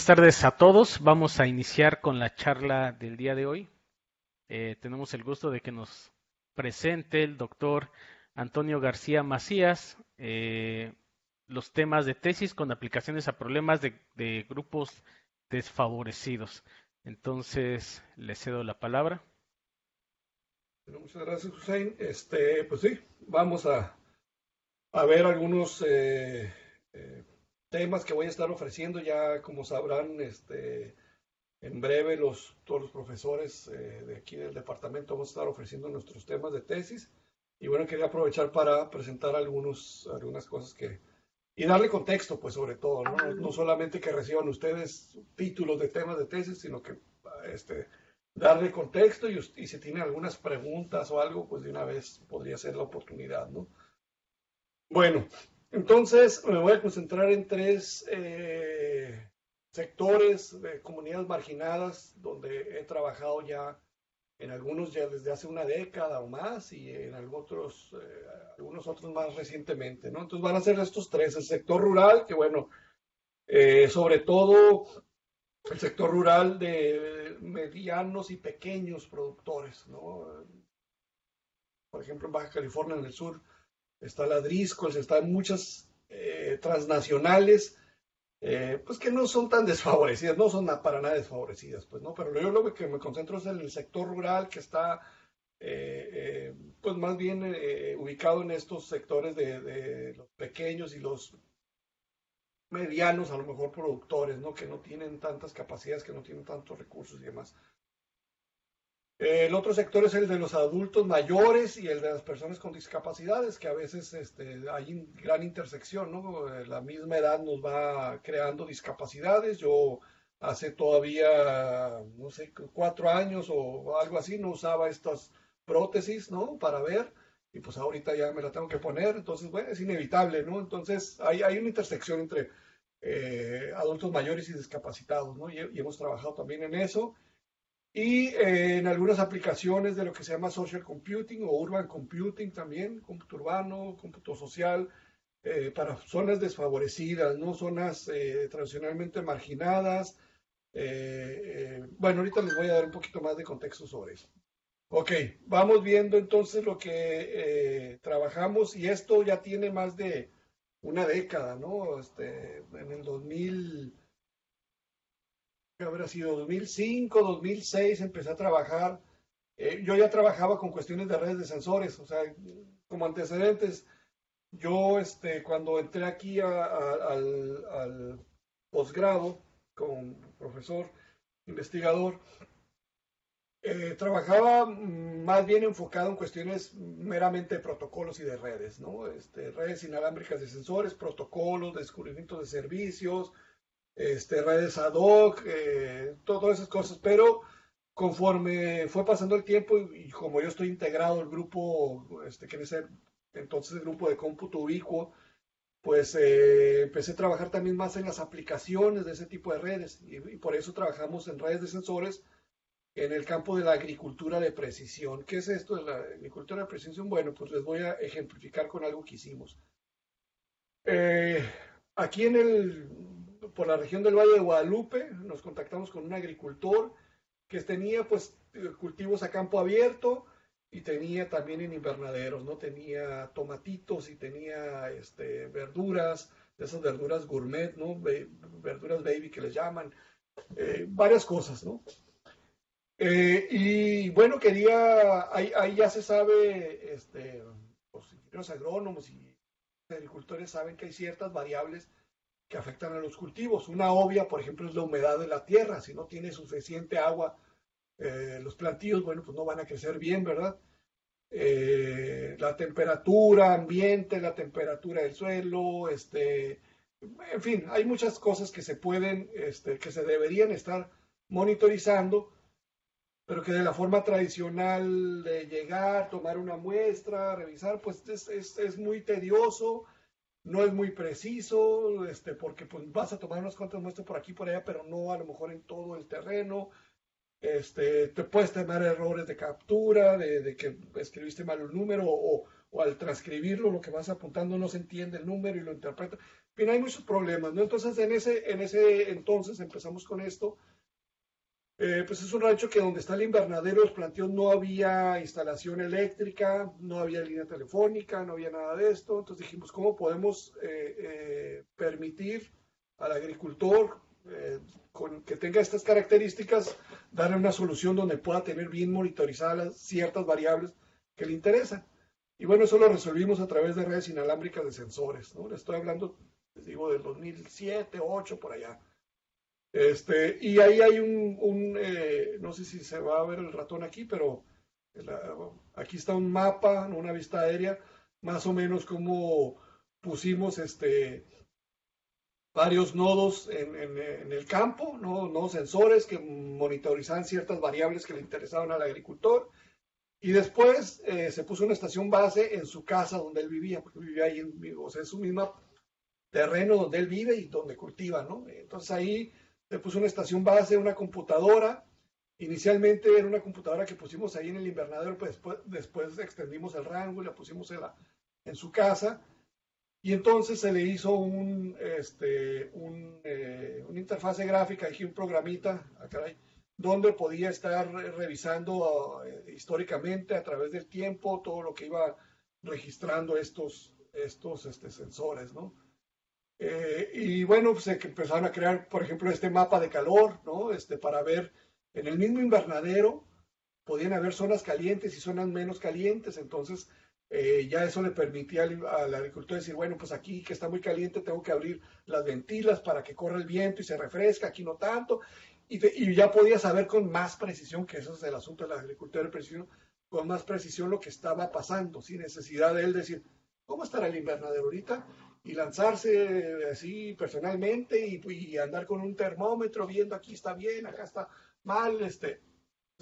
Buenas tardes a todos. Vamos a iniciar con la charla del día de hoy. Tenemos el gusto de que nos presente el doctor Antonio García Macías los temas de tesis con aplicaciones a problemas de grupos desfavorecidos. Entonces, le cedo la palabra. Bueno, muchas gracias, Hussein. Pues sí, vamos a ver algunos temas que voy a estar ofreciendo. Ya, como sabrán, en breve todos los profesores de aquí del departamento vamos a estar ofreciendo nuestros temas de tesis. Y bueno, quería aprovechar para presentar algunas cosas y darle contexto, pues sobre todo, ¿no? No solamente que reciban ustedes títulos de temas de tesis, sino que este, darle contexto y si tienen algunas preguntas o algo, pues de una vez podría ser la oportunidad, ¿no? Bueno, entonces me voy a concentrar en tres sectores de comunidades marginadas donde he trabajado ya en algunos ya desde hace una década o más y en algunos otros más recientemente, ¿no? Entonces van a ser estos tres, el sector rural, que bueno, sobre todo el sector rural de medianos y pequeños productores, ¿no? Por ejemplo, en Baja California, en el sur, está la Driscoll, están muchas transnacionales, pues que no son tan desfavorecidas, no son para nada desfavorecidas, pues, ¿no? Pero yo lo que me concentro es en el sector rural que está, pues, más bien ubicado en estos sectores de los pequeños y los medianos, a lo mejor productores, ¿no? Que no tienen tantas capacidades, que no tienen tantos recursos y demás. El otro sector es el de los adultos mayores y el de las personas con discapacidades, que a veces hay gran intersección, ¿no? La misma edad nos va creando discapacidades. Yo hace todavía, no sé, 4 años o algo así, no usaba estas prótesis, ¿no? Para ver, y pues ahorita ya me la tengo que poner, entonces, bueno, es inevitable, ¿no? Entonces, hay una intersección entre adultos mayores y discapacitados, ¿no? Y hemos trabajado también en eso y en algunas aplicaciones de lo que se llama social computing o urban computing también, cómputo urbano, cómputo social, para zonas desfavorecidas, ¿no? Zonas tradicionalmente marginadas. Bueno, ahorita les voy a dar un poquito más de contexto sobre eso. Ok, vamos viendo entonces lo que trabajamos y esto ya tiene más de una década, ¿no? En el 2000 que habrá sido 2005, 2006, empecé a trabajar. Yo ya trabajaba con cuestiones de redes de sensores, o sea, como antecedentes, yo cuando entré aquí al posgrado como profesor, investigador, trabajaba más bien enfocado en cuestiones meramente de protocolos y de redes, ¿no? Redes inalámbricas de sensores, protocolos, descubrimiento de servicios, redes ad hoc, todas esas cosas, pero conforme fue pasando el tiempo y como yo estoy integrado al grupo, que en ese entonces el grupo de cómputo ubicuo, pues empecé a trabajar también más en las aplicaciones de ese tipo de redes y por eso trabajamos en redes de sensores en el campo de la agricultura de precisión. ¿Qué es esto de la agricultura de precisión? Bueno, pues les voy a ejemplificar con algo que hicimos. Eh, Aquí por la región del Valle de Guadalupe, nos contactamos con un agricultor que tenía pues cultivos a campo abierto y tenía también en invernaderos, ¿no? Tenía tomatitos y tenía verduras, de esas verduras gourmet, ¿no? Verduras baby que les llaman, varias cosas, ¿no? Y bueno, ahí ya se sabe, los ingenieros agrónomos y agricultores saben que hay ciertas variables que afectan a los cultivos. Una obvia, por ejemplo, es la humedad de la tierra. Si no tiene suficiente agua, los plantíos, bueno, pues no van a crecer bien, ¿verdad? La temperatura ambiente, la temperatura del suelo, en fin, hay muchas cosas que que se deberían estar monitorizando, pero que de la forma tradicional de llegar, tomar una muestra, revisar, pues es muy tedioso, no es muy preciso, porque pues vas a tomar unas cuantas muestras por aquí y por allá, pero no a lo mejor en todo el terreno. Te puedes tener errores de captura, de que escribiste mal un número o al transcribirlo, lo que vas apuntando no se entiende el número y lo interpreta. En fin, hay muchos problemas, ¿no? Entonces, en ese entonces empezamos con esto. Pues es un rancho que donde está el invernadero, los planteos no había instalación eléctrica, no había línea telefónica, no había nada de esto. Entonces dijimos, ¿cómo podemos permitir al agricultor que tenga estas características, darle una solución donde pueda tener bien monitorizadas ciertas variables que le interesan? Y bueno, eso lo resolvimos a través de redes inalámbricas de sensores, ¿no? Le estoy hablando, les digo, del 2007, 2008, por allá. Y ahí hay no sé si se va a ver el ratón aquí, pero aquí está un mapa, una vista aérea, más o menos como pusimos varios nodos en el campo, ¿no? Nodos sensores que monitorizaban ciertas variables que le interesaban al agricultor. Y después se puso una estación base en su casa donde él vivía, porque vivía ahí, o sea, es su mismo terreno donde él vive y donde cultiva, ¿no? Entonces ahí le puso una estación base, una computadora. Inicialmente era una computadora que pusimos ahí en el invernadero, pues después extendimos el rango y la pusimos en su casa. Y entonces se le hizo una interfase gráfica, aquí un programita, donde podía estar revisando históricamente a través del tiempo todo lo que iba registrando estos sensores, ¿no? Y bueno, pues que empezaron a crear, por ejemplo, este mapa de calor, ¿no? Para ver en el mismo invernadero, podían haber zonas calientes y zonas menos calientes, entonces ya eso le permitía al agricultor decir, bueno, pues aquí que está muy caliente tengo que abrir las ventilas para que corra el viento y se refresca, aquí no tanto, y ya podía saber con más precisión, que eso es el asunto de la agricultura de precisión, con más precisión lo que estaba pasando, sin necesidad de él decir, ¿cómo estará el invernadero ahorita? Y lanzarse así personalmente y andar con un termómetro viendo aquí está bien, acá está mal, o sea,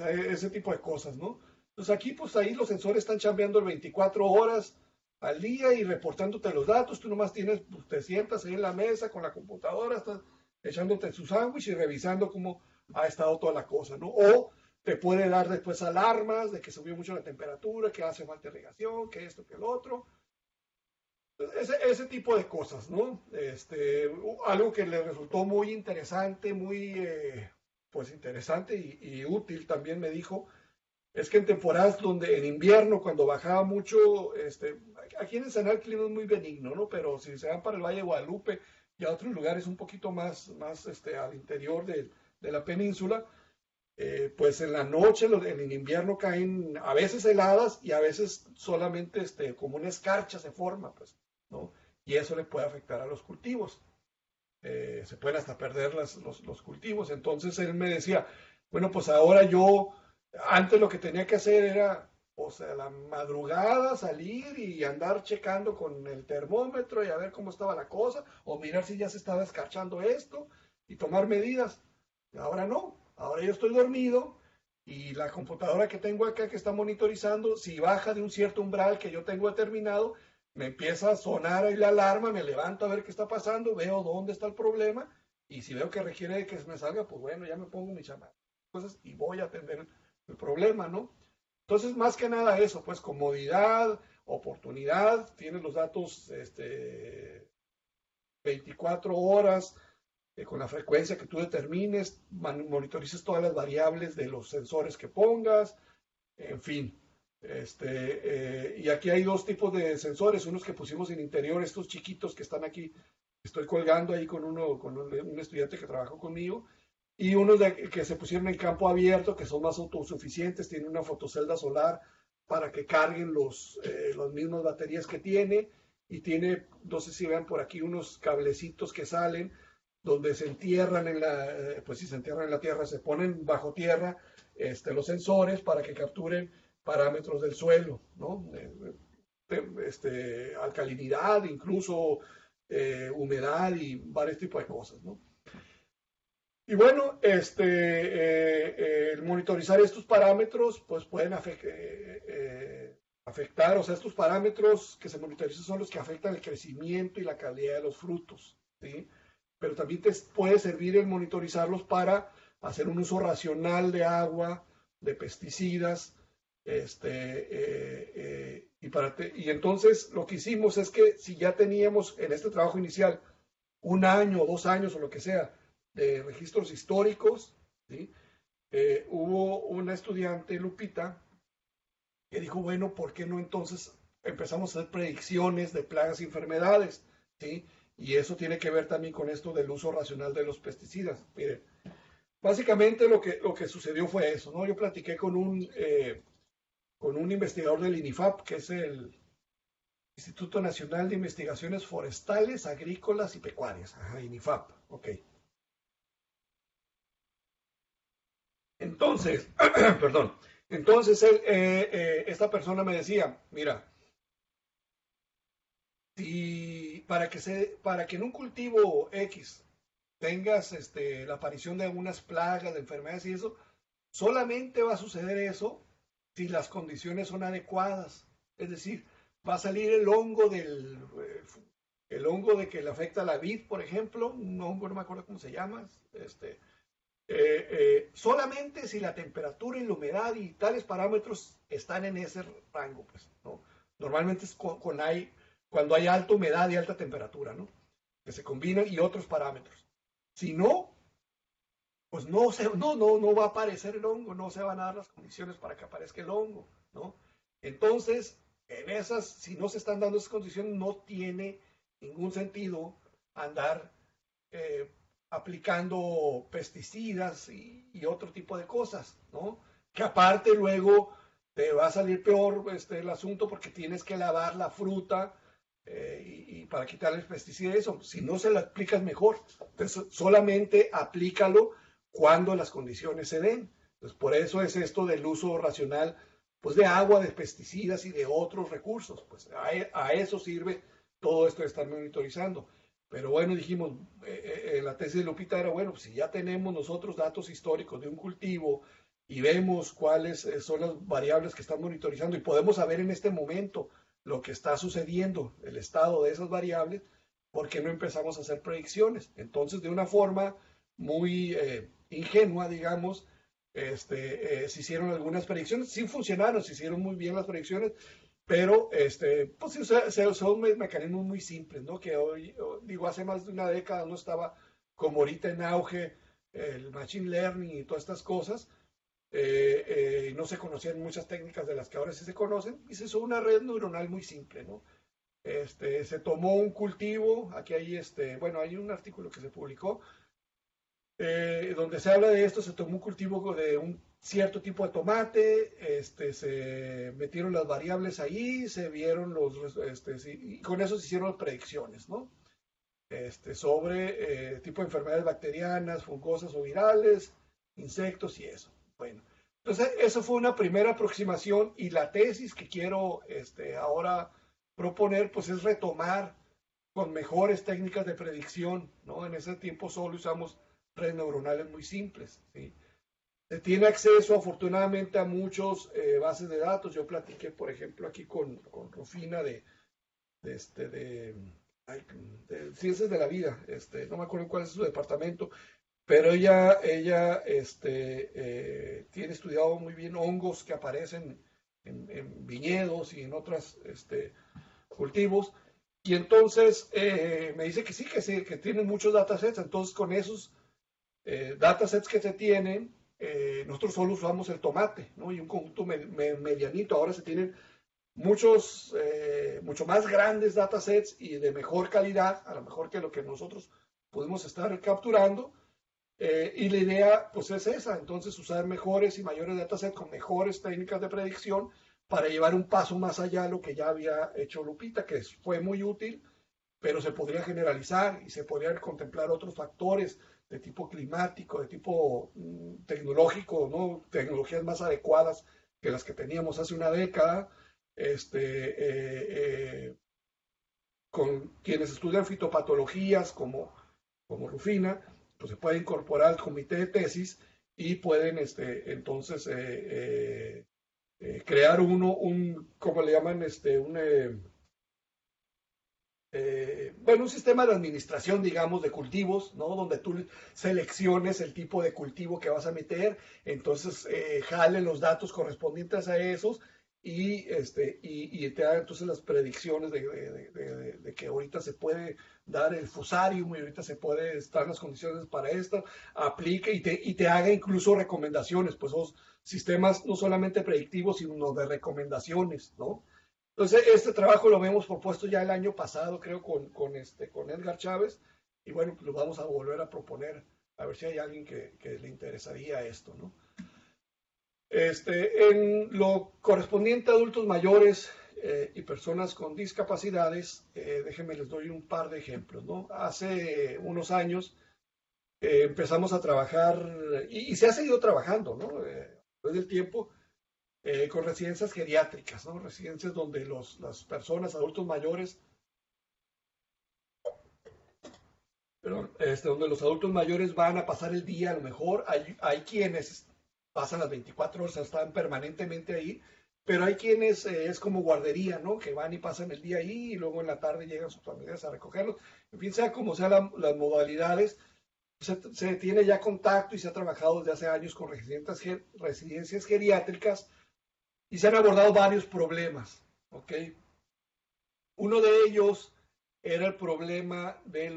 ese tipo de cosas, ¿no? Entonces aquí, pues ahí los sensores están chambeando 24 horas al día y reportándote los datos. Tú nomás tienes, pues, te sientas ahí en la mesa con la computadora, estás echándote su sándwich y revisando cómo ha estado toda la cosa, ¿no? O te puede dar después alarmas de que subió mucho la temperatura, que hace falta irrigación, que esto, que el otro. Ese tipo de cosas, ¿no? Algo que le resultó muy interesante, muy, pues interesante y útil también me dijo, es que en temporadas donde en invierno, cuando bajaba mucho, aquí en Ensenada el clima es muy benigno, ¿no? Pero si se van para el Valle de Guadalupe y a otros lugares un poquito más al interior de la península, pues en la noche, en el invierno caen a veces heladas y a veces solamente como una escarcha se forma, pues, ¿no? Y eso le puede afectar a los cultivos. Se pueden hasta perder los cultivos. Entonces él me decía, bueno, pues ahora yo, antes lo que tenía que hacer era, o sea, la madrugada salir y andar checando con el termómetro y a ver cómo estaba la cosa, o mirar si ya se estaba escarchando esto y tomar medidas. Y ahora no, ahora yo estoy dormido y la computadora que tengo acá que está monitorizando, si baja de un cierto umbral que yo tengo determinado, me empieza a sonar ahí la alarma, me levanto a ver qué está pasando, veo dónde está el problema y si veo que requiere que me salga, pues bueno, ya me pongo mi chamán, cosas y voy a atender el problema, ¿no? Entonces, más que nada eso, pues comodidad, oportunidad, tienes los datos 24 horas, con la frecuencia que tú determines, monitorices todas las variables de los sensores que pongas, en fin. Y aquí hay dos tipos de sensores, unos que pusimos en interior, estos chiquitos que están aquí, estoy colgando ahí con un estudiante que trabajó conmigo, y unos que se pusieron en campo abierto, que son más autosuficientes, tienen una fotocelda solar para que carguen las mismas baterías que tiene, y tiene, no sé si vean por aquí, unos cablecitos que salen, donde se entierran pues si se entierran en la tierra, se ponen bajo tierra los sensores para que capturen parámetros del suelo, ¿no? Alcalinidad, incluso humedad y varios tipos de cosas, ¿no? Y bueno, el monitorizar estos parámetros, pues pueden afectar, o sea, estos parámetros que se monitorizan son los que afectan el crecimiento y la calidad de los frutos, ¿sí? Pero también te puede servir el monitorizarlos para hacer un uso racional de agua, de pesticidas, Y entonces lo que hicimos es que si ya teníamos en este trabajo inicial un año o 2 años o lo que sea de registros históricos, ¿sí? Hubo una estudiante, Lupita, que dijo, bueno, ¿por qué no entonces empezamos a hacer predicciones de plagas y enfermedades? ¿Sí? Y eso tiene que ver también con esto del uso racional de los pesticidas. Miren, básicamente lo que sucedió fue eso, ¿no? Yo platiqué con un investigador del INIFAP, que es el Instituto Nacional de Investigaciones Forestales, Agrícolas y Pecuarias. Ajá, INIFAP, ok. Entonces, perdón, entonces esta persona me decía, mira, si para que en un cultivo X tengas la aparición de algunas plagas, de enfermedades y eso, solamente va a suceder eso si las condiciones son adecuadas. Es decir, va a salir el hongo de que le afecta a la vid, por ejemplo, un hongo, no me acuerdo cómo se llama, solamente si la temperatura y la humedad y tales parámetros están en ese rango, pues, ¿no? Normalmente es cuando hay alta humedad y alta temperatura, ¿no? Que se combinan y otros parámetros. Si no, pues no va a aparecer el hongo, no se van a dar las condiciones para que aparezca el hongo, ¿no? Entonces, si no se están dando esas condiciones, no tiene ningún sentido andar eh, aplicando pesticidas y otro tipo de cosas, ¿no? Que aparte luego te va a salir peor el asunto porque tienes que lavar la fruta y para quitarle el pesticida y eso. Si no se lo aplicas mejor, entonces solamente aplícalo cuando las condiciones se den. Entonces por eso es esto del uso racional pues de agua, de pesticidas y de otros recursos. Pues a eso sirve todo esto de estar monitorizando. Pero bueno, dijimos, la tesis de Lupita era, bueno, pues si ya tenemos nosotros datos históricos de un cultivo y vemos cuáles son las variables que están monitorizando y podemos saber en este momento lo que está sucediendo, el estado de esas variables, ¿por qué no empezamos a hacer predicciones? Entonces, de una forma muy ingenua, digamos, se hicieron algunas predicciones, sí funcionaron, se hicieron muy bien las predicciones, pero pues son mecanismos muy simples, ¿no? Que hoy, digo, hace más de una década no estaba como ahorita en auge el machine learning y todas estas cosas. No se conocían muchas técnicas de las que ahora sí se conocen y se hizo una red neuronal muy simple, ¿no? Se tomó un cultivo, aquí hay bueno, hay un artículo que se publicó donde se habla de esto, se tomó un cultivo de un cierto tipo de tomate, se metieron las variables ahí, se vieron y con eso se hicieron predicciones, ¿no? Sobre tipo de enfermedades bacterianas, fungosas o virales, insectos y eso. Bueno, entonces eso fue una primera aproximación y la tesis que quiero ahora proponer, pues es retomar con mejores técnicas de predicción, ¿no? En ese tiempo solo usamos redes neuronales muy simples, ¿sí? Se tiene acceso afortunadamente a muchos bases de datos. Yo platiqué, por ejemplo, aquí con Rufina de, este, de Ciencias de la Vida, no me acuerdo cuál es su departamento, pero ella tiene estudiado muy bien hongos que aparecen en viñedos y en otros cultivos. Y entonces me dice que sí, que tienen muchos datasets. Entonces con esos datasets que se tienen, nosotros solo usamos el tomate, ¿no? Y un conjunto medianito. Ahora se tienen mucho más grandes datasets y de mejor calidad, a lo mejor que lo que nosotros pudimos estar capturando. Y la idea, pues, es esa. Entonces, usar mejores y mayores datasets con mejores técnicas de predicción para llevar un paso más allá de lo que ya había hecho Lupita, que fue muy útil, pero se podría generalizar y se podrían contemplar otros factores de tipo climático, de tipo tecnológico, ¿no? Tecnologías más adecuadas que las que teníamos hace una década, con quienes estudian fitopatologías como Rufina, pues se puede incorporar al comité de tesis y pueden entonces crear ¿cómo le llaman? Bueno, un sistema de administración, digamos, de cultivos, ¿no? Donde tú selecciones el tipo de cultivo que vas a meter, entonces jale los datos correspondientes a esos y te da entonces las predicciones de que ahorita se puede dar el fusarium y ahorita se puede estar las condiciones para esto, aplique y te haga incluso recomendaciones, pues esos sistemas no solamente predictivos, sino de recomendaciones, ¿no? Entonces, este trabajo lo hemos propuesto ya el año pasado, creo, con Edgar Chávez, y bueno, pues lo vamos a volver a proponer, a ver si hay alguien que le interesaría esto, ¿no? En lo correspondiente a adultos mayores y personas con discapacidades, déjenme les doy un par de ejemplos, ¿no? Hace unos años empezamos a trabajar, y se ha seguido trabajando, ¿no? Después del tiempo, con residencias geriátricas, ¿no? Residencias donde las personas, adultos mayores, perdón, donde los adultos mayores van a pasar el día, a lo mejor hay quienes pasan las 24 horas, están permanentemente ahí, pero hay quienes es como guardería, ¿no? Que van y pasan el día ahí y luego en la tarde llegan sus familias a recogerlos. En fin, sea como sean las modalidades, se tiene ya contacto y se ha trabajado desde hace años con residencias geriátricas y se han abordado varios problemas, ¿ok? Uno de ellos era el problema de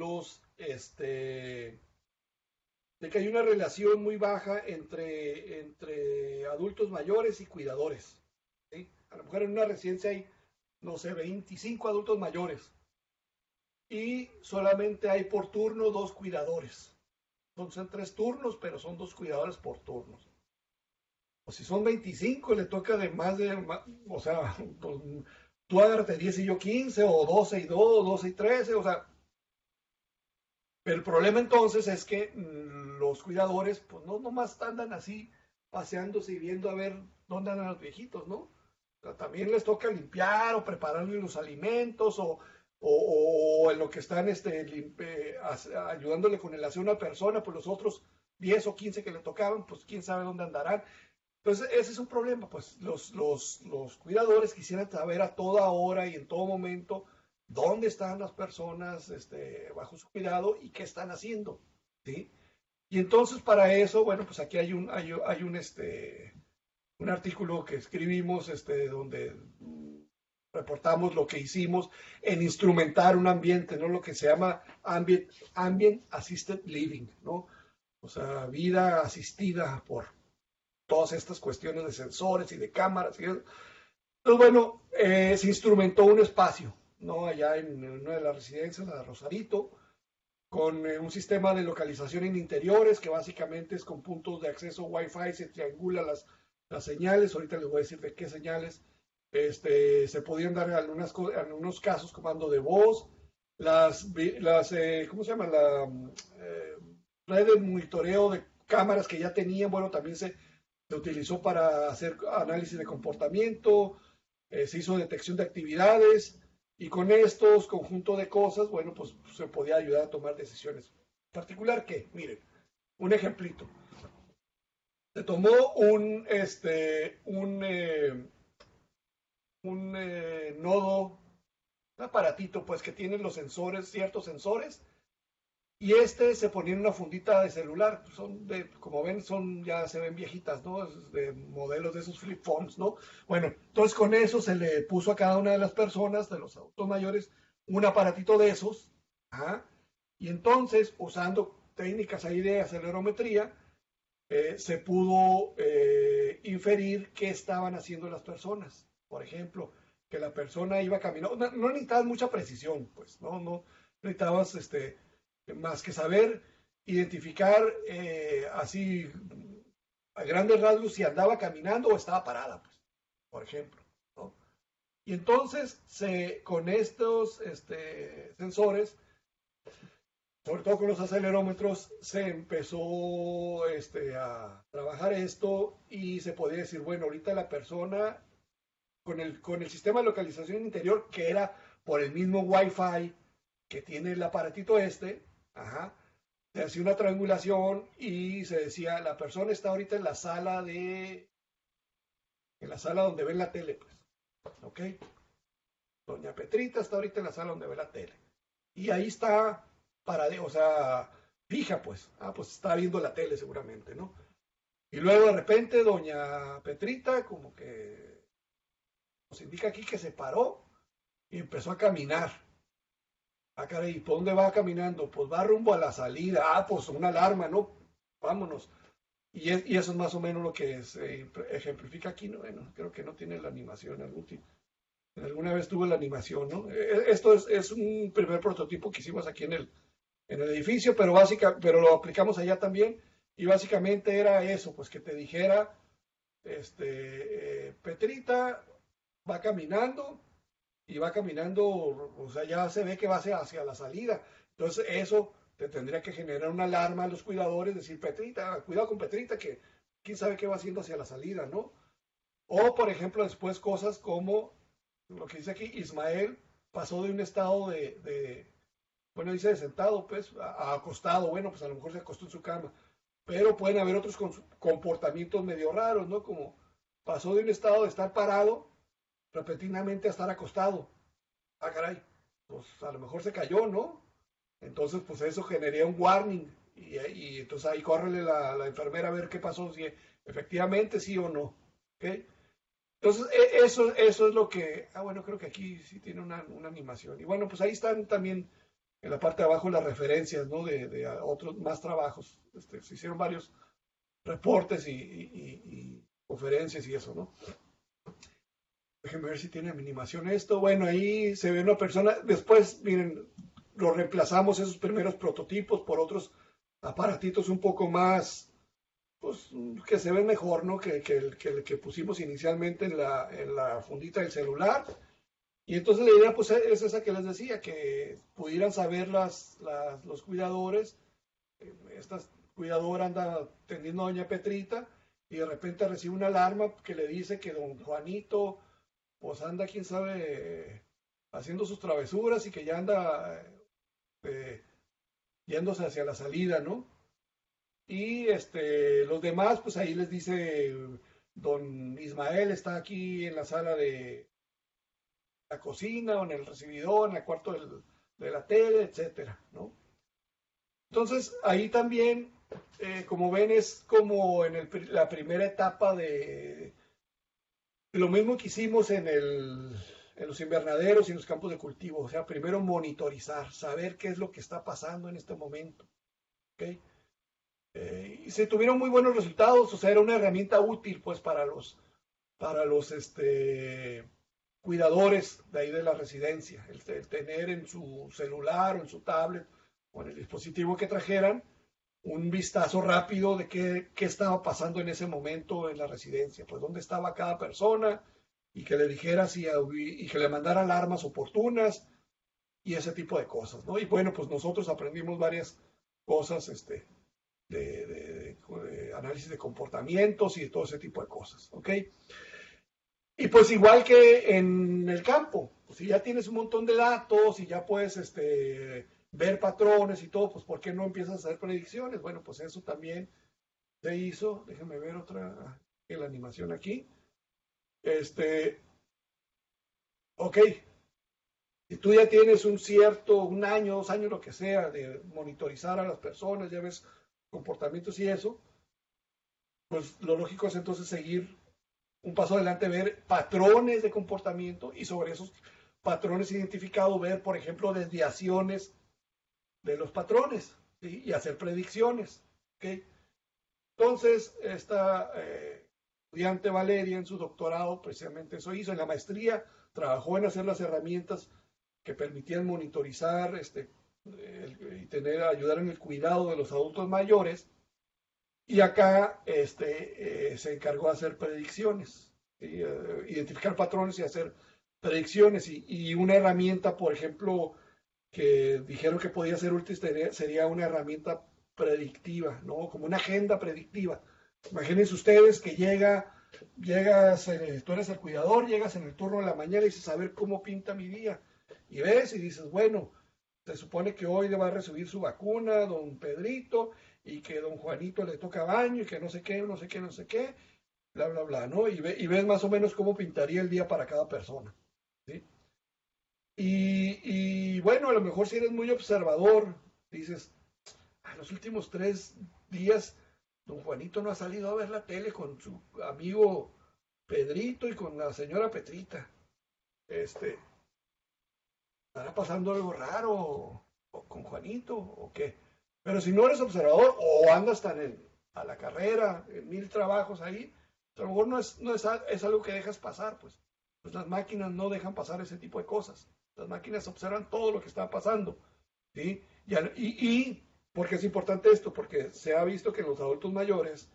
que hay una relación muy baja entre adultos mayores y cuidadores, ¿sí? A lo mejor en una residencia hay, no sé, 25 adultos mayores y solamente hay por turno 2 cuidadores. Son 3 turnos, pero son 2 cuidadores por turnos. O si son 25, le toca de más de, o sea, pues, tú agárrate 10 y yo 15, o 12 y 2, 12 y 13, o sea. Pero el problema entonces es que los cuidadores, pues no nomás andan así paseándose y viendo a ver dónde andan los viejitos, ¿no? O sea, también les toca limpiar o prepararles los alimentos o en lo que están ayudándole con el aseo a una persona, pues los otros 10 o 15 que le tocaban, pues quién sabe dónde andarán. Entonces, ese es un problema, pues los cuidadores quisieran saber a toda hora y en todo momento dónde están las personas bajo su cuidado y qué están haciendo, ¿sí? Y entonces para eso, bueno, pues aquí hay un artículo que escribimos donde reportamos lo que hicimos en instrumentar un ambiente, ¿no? Lo que se llama ambient assisted living, ¿no? O sea, vida asistida por todas estas cuestiones de sensores y de cámaras. Entonces, bueno, se instrumentó un espacio, ¿no? Allá en una de las residencias, la de Rosarito, con un sistema de localización en interiores, que básicamente es con puntos de acceso Wi-Fi, se triangula las señales, ahorita les voy a decir de qué señales, se podían dar en algunos casos comando de voz, ¿cómo se llama? La red de monitoreo de cámaras que ya tenían, bueno, también se utilizó para hacer análisis de comportamiento, se hizo detección de actividades y con estos conjunto de cosas, bueno, pues se podía ayudar a tomar decisiones. En particular que, miren, un ejemplito. Se tomó un nodo, un aparatito pues que tiene los sensores, ciertos sensores, y se ponía en una fundita de celular, como ven, ya se ven viejitas, ¿no? De modelos de esos flip phones, ¿no? Bueno, entonces con eso se le puso a cada una de las personas, de los adultos mayores, un aparatito de esos, ¿ah? Y entonces, usando técnicas ahí de acelerometría, se pudo inferir qué estaban haciendo las personas. Por ejemplo, que la persona iba caminando, no necesitabas mucha precisión, pues, no necesitabas más que saber identificar así a grandes rasgos si andaba caminando o estaba parada, pues, por ejemplo, ¿no? Y entonces con estos sensores, sobre todo con los acelerómetros, se empezó a trabajar esto y se podía decir, bueno, ahorita la persona con el sistema de localización interior, que era por el mismo Wi-Fi que tiene el aparatito ajá, se hacía una triangulación y se decía, la persona está ahorita en la sala donde ven la tele, pues, ¿ok? Doña Petrita está ahorita en la sala donde ve la tele. Y ahí está o sea, fija, pues, pues está viendo la tele seguramente, ¿no? Y luego de repente doña Petrita como que Nos indica aquí que se paró y empezó a caminar. Ah, caray, ¿por dónde va caminando? Pues va rumbo a la salida. Ah, pues una alarma, ¿no? Vámonos. Y eso es más o menos lo que se ejemplifica aquí, ¿no? Bueno, creo que no tiene la animación, alguna vez tuvo la animación, ¿no? Esto es un primer prototipo que hicimos aquí en el edificio, pero lo aplicamos allá también, y básicamente era eso, pues que te dijera, Petrita va caminando, y va caminando, o sea, ya se ve que va hacia la salida. Entonces eso te tendría que generar una alarma a los cuidadores, decir, Petrita, cuidado con Petrita, que quién sabe qué va haciendo hacia la salida, ¿no? O, por ejemplo, después cosas como lo que dice aquí, Ismael pasó de un estado bueno, dice de sentado, pues, a acostado, bueno, pues a lo mejor se acostó en su cama, pero pueden haber otros comportamientos medio raros, ¿no? Como pasó de un estado de estar parado repentinamente a estar acostado. Ah, caray, pues a lo mejor se cayó, ¿no? Entonces, pues eso generaría un warning y entonces ahí córrele la enfermera a ver qué pasó, si efectivamente sí o no. ¿Okay? Entonces, eso es lo que, bueno, creo que aquí sí tiene una animación. Y bueno, pues ahí están también en la parte de abajo las referencias, ¿no? De otros más trabajos. Se hicieron varios reportes y conferencias y eso, ¿no? Déjenme ver si tiene animación esto. Bueno, ahí se ve una persona. Después, miren, lo reemplazamos esos primeros prototipos por otros aparatitos un poco más, pues, que se ven mejor, ¿no? El que pusimos inicialmente en la fundita del celular. Y entonces la idea, pues, es esa que les decía, que pudieran saber los cuidadores. Esta cuidadora anda atendiendo a doña Petrita y de repente recibe una alarma que le dice que don Juanito pues anda, quién sabe, haciendo sus travesuras y que ya anda yéndose hacia la salida, ¿no? Y los demás, pues ahí les dice, don Ismael está aquí en la sala de la cocina o en el recibidor, en el cuarto de la tele, etcétera, ¿no? Entonces, ahí también, como ven, es como en la primera etapa de lo mismo que hicimos en los invernaderos y en los campos de cultivo. O sea, primero monitorizar, saber qué es lo que está pasando en este momento. ¿Okay? Y se tuvieron muy buenos resultados, o sea, era una herramienta útil pues para los cuidadores de ahí de la residencia, el tener en su celular o en su tablet o en el dispositivo que trajeran un vistazo rápido de qué estaba pasando en ese momento en la residencia, pues dónde estaba cada persona y que le dijera y que le mandara alarmas oportunas y ese tipo de cosas, ¿no? Y bueno, pues nosotros aprendimos varias cosas de análisis de comportamientos y de todo ese tipo de cosas, ¿ok? Y pues igual que en el campo, pues si ya tienes un montón de datos y ya puedes ver patrones y todo, pues ¿por qué no empiezas a hacer predicciones? Bueno, pues eso también se hizo. Déjenme ver otra, la animación aquí. Ok, si tú ya tienes un año, 2 años, lo que sea, de monitorizar a las personas, ya ves comportamientos y eso, pues lo lógico es entonces seguir un paso adelante, ver patrones de comportamiento y sobre esos patrones identificados, ver, por ejemplo, desviaciones de los patrones, ¿sí? Y hacer predicciones. ¿Okay? Entonces, esta estudiante Valeria en su doctorado precisamente eso hizo. En la maestría trabajó en hacer las herramientas que permitían monitorizar y ayudar en el cuidado de los adultos mayores. Y acá se encargó de hacer predicciones, ¿sí? Identificar patrones y hacer predicciones. Y una herramienta, por ejemplo, que dijeron que podía ser útil sería una herramienta predictiva, ¿no? Como una agenda predictiva. Imagínense ustedes que llegas, tú eres el cuidador, llegas en el turno de la mañana y dices, a ver cómo pinta mi día. Y ves y dices, bueno, se supone que hoy le va a recibir su vacuna don Pedrito y que don Juanito le toca baño y que no sé qué, no sé qué, no sé qué, bla, bla, bla, ¿no? Y ves más o menos cómo pintaría el día para cada persona, ¿sí? Y bueno, a lo mejor si eres muy observador, dices, los últimos 3 días, don Juanito no ha salido a ver la tele con su amigo Pedrito y con la señora Petrita. este, ¿estará pasando algo raro o con Juanito o qué? Pero si no eres observador o andas a la carrera, en 1000 trabajos ahí, a lo mejor es algo que dejas pasar, pues. Pues las máquinas no dejan pasar ese tipo de cosas. Las máquinas observan todo lo que está pasando, ¿sí? Y ¿por qué es importante esto? Porque se ha visto que en los adultos mayores,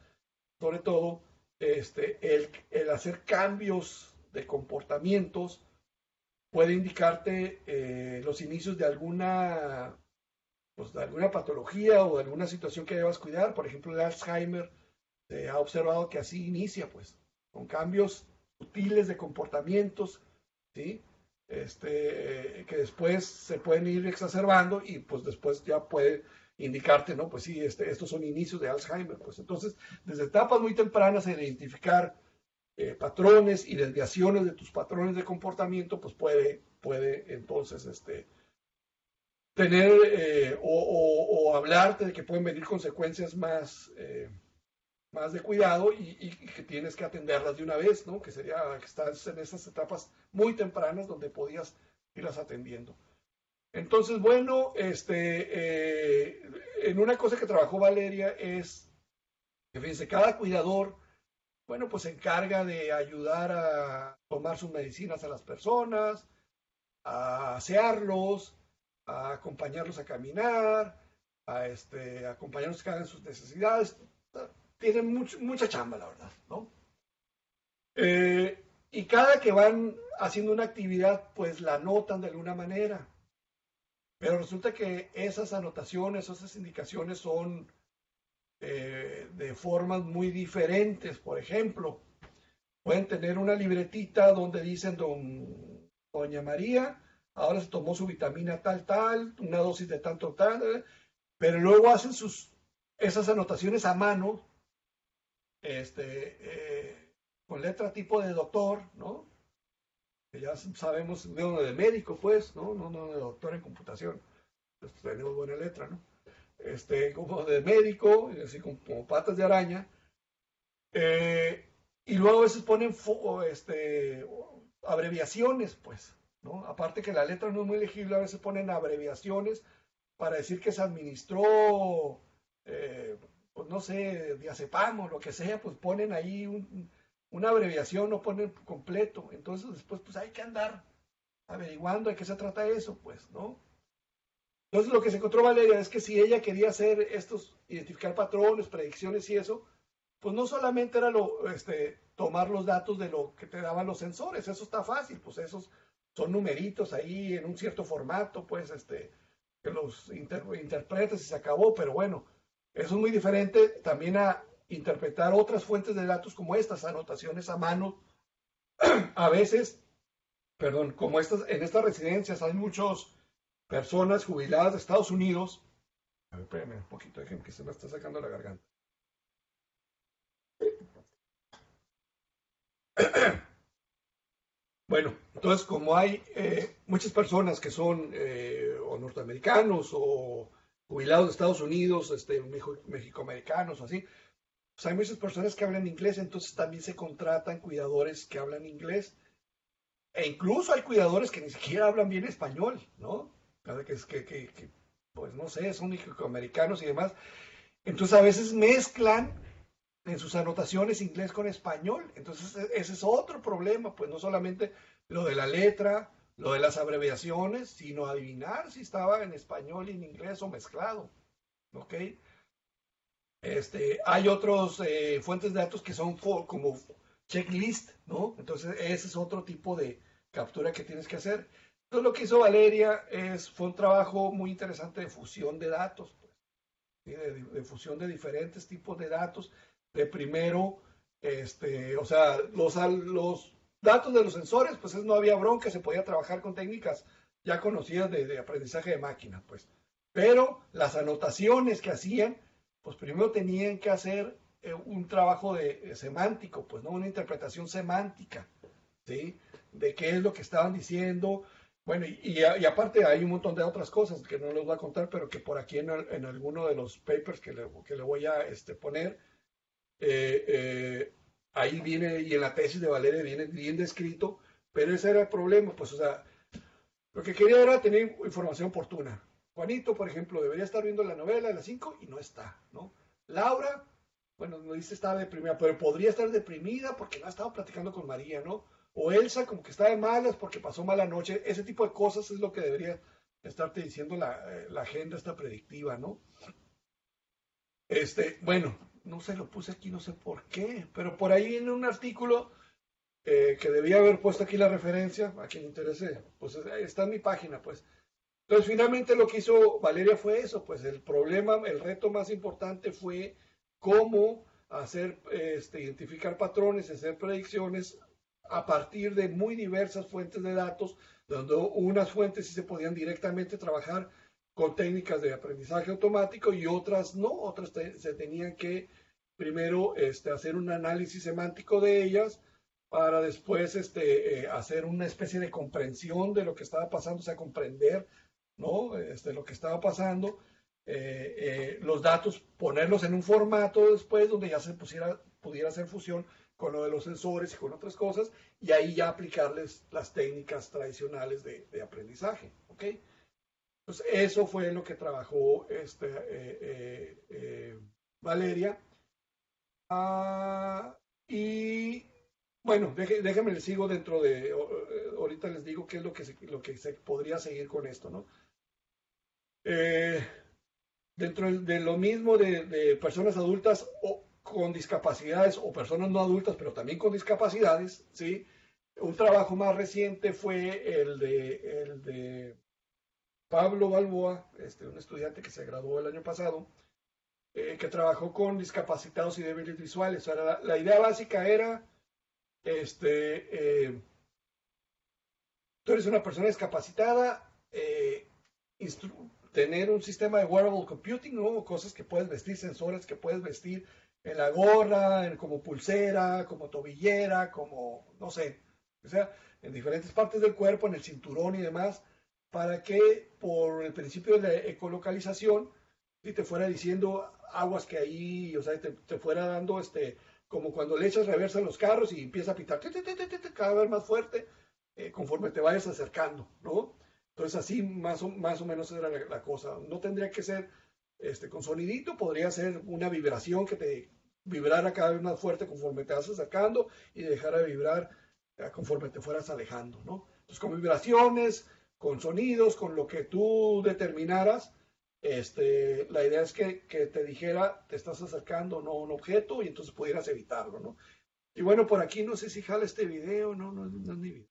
sobre todo, el hacer cambios de comportamientos puede indicarte los inicios pues, de alguna patología o de alguna situación que debas cuidar. Por ejemplo, el Alzheimer se ha observado que así inicia, pues, con cambios sutiles de comportamientos, ¿sí? Que después se pueden ir exacerbando y pues después ya puede indicarte, ¿no? Pues sí, estos son inicios de Alzheimer. Pues entonces, desde etapas muy tempranas, identificar patrones y desviaciones de tus patrones de comportamiento, pues puede entonces tener o hablarte de que pueden venir consecuencias más de cuidado y que tienes que atenderlas de una vez, ¿no? Que sería que estás en esas etapas muy tempranas donde podías irlas atendiendo. Entonces, bueno, en una cosa que trabajó Valeria es que, fíjense, cada cuidador, bueno, pues se encarga de ayudar a tomar sus medicinas a las personas, a asearlos, a acompañarlos a caminar, a acompañarlos que hagan sus necesidades. Tienen mucha chamba, la verdad, ¿no? Y cada que van haciendo una actividad, pues la anotan de alguna manera. Pero resulta que esas anotaciones, esas indicaciones son de formas muy diferentes. Por ejemplo, pueden tener una libretita donde dicen doña María, ahora se tomó su vitamina tal, una dosis de tanto tal, pero luego hacen esas anotaciones a mano, con letra tipo de doctor, ¿no? Que ya sabemos de médico, pues, ¿no? No de doctor en computación. Pues tenemos buena letra, ¿no? Como de médico, así como patas de araña. Y luego a veces ponen abreviaciones, pues, ¿no? Aparte que la letra no es muy legible, a veces ponen abreviaciones para decir que se administró, pues no sé, diazepam o lo que sea, pues ponen ahí una abreviación, no ponen completo. Entonces después, pues hay que andar averiguando de qué se trata eso, pues, ¿no? Entonces lo que se encontró Valeria es que si ella quería hacer identificar patrones, predicciones y eso, pues no solamente era tomar los datos de lo que te daban los sensores, eso está fácil, pues esos son numeritos ahí en un cierto formato, pues que los interpretas y se acabó, pero bueno, eso es muy diferente también a interpretar otras fuentes de datos como estas, anotaciones a mano, a veces, perdón, como en estas residencias hay muchas personas jubiladas de Estados Unidos. A ver, espérame un poquito, déjenme que se me está sacando la garganta. Bueno, entonces como hay muchas personas que son o norteamericanos o jubilados de Estados Unidos, mexicoamericanos o así, pues hay muchas personas que hablan inglés, entonces también se contratan cuidadores que hablan inglés. E incluso hay cuidadores que ni siquiera hablan bien español, ¿no? Pues no sé, son mexicoamericanos y demás. Entonces a veces mezclan en sus anotaciones inglés con español. Entonces ese es otro problema, pues no solamente lo de la letra, lo de las abreviaciones, sino adivinar si estaba en español y en inglés o mezclado. ¿Ok? Hay otros fuentes de datos que son como checklist, ¿no? Entonces ese es otro tipo de captura que tienes que hacer. Entonces lo que hizo Valeria fue un trabajo muy interesante de fusión de datos, pues, ¿sí? De fusión de diferentes tipos de datos. De primero, o sea, los datos de los sensores, pues no había bronca, se podía trabajar con técnicas ya conocidas de aprendizaje de máquina, pues. Pero las anotaciones que hacían, pues primero tenían que hacer un trabajo semántico, pues, ¿no? Una interpretación semántica, ¿sí? De qué es lo que estaban diciendo. Bueno, y aparte hay un montón de otras cosas que no les voy a contar, pero que por aquí en alguno de los papers que le voy a poner, ahí viene, y en la tesis de Valeria viene bien descrito Pero ese era el problema, pues, o sea, lo que quería era tener información oportuna. Juanito, por ejemplo, debería estar viendo la novela de las 5 y no está, ¿no? Laura, bueno, no dice estar deprimida, pero podría estar deprimida porque no ha estado platicando con María, ¿no? O Elsa como que está de malas porque pasó mala noche. Ese tipo de cosas es lo que debería estarte diciendo la agenda esta predictiva, ¿no? Bueno, no se lo puse aquí, no sé por qué, pero por ahí en un artículo que debía haber puesto aquí la referencia, a quien interese, pues está en mi página, pues. Entonces, finalmente lo que hizo Valeria fue eso, pues el problema, el reto más importante fue cómo hacer, identificar patrones, hacer predicciones a partir de muy diversas fuentes de datos, donde unas fuentes sí se podían directamente trabajar con técnicas de aprendizaje automático y otras no, otras se tenían que primero hacer un análisis semántico de ellas para después hacer una especie de comprensión de lo que estaba pasando, o sea, comprender, ¿no? Lo que estaba pasando, los datos, ponerlos en un formato después donde ya se pudiera hacer fusión con lo de los sensores y con otras cosas, y ahí ya aplicarles las técnicas tradicionales de aprendizaje, ¿ok? Entonces, eso fue lo que trabajó Valeria. Y bueno, déjenme les sigo dentro de, ahorita les digo qué es lo que se podría seguir con esto, ¿no? Eh, Dentro de lo mismo de personas adultas o con discapacidades o personas no adultas, pero también con discapacidades, ¿sí? Un trabajo más reciente fue el de Pablo Balboa, un estudiante que se graduó el año pasado, que trabajó con discapacitados y débiles visuales. O sea, la idea básica era, tú eres una persona discapacitada, tener un sistema de wearable computing, ¿no? Cosas que puedes vestir, sensores que puedes vestir en la gorra, como pulsera, como tobillera, como, no sé, o sea, en diferentes partes del cuerpo, en el cinturón y demás, para que por el principio de la ecolocalización, si te fuera diciendo aguas que ahí, o sea, te fuera dando como cuando le echas reversa a los carros y empieza a pitar cada vez más fuerte, conforme te vayas acercando, ¿no? Entonces así más o menos era la cosa. No tendría que ser con sonidito, podría ser una vibración que te vibrara cada vez más fuerte conforme te vas acercando y dejara de vibrar conforme te fueras alejando, ¿no? Entonces con vibraciones, con sonidos, con lo que tú determinaras, la idea es que te dijera, te estás acercando no a un objeto y entonces pudieras evitarlo, ¿no? Y bueno, por aquí no sé si jala este video, no es ni video.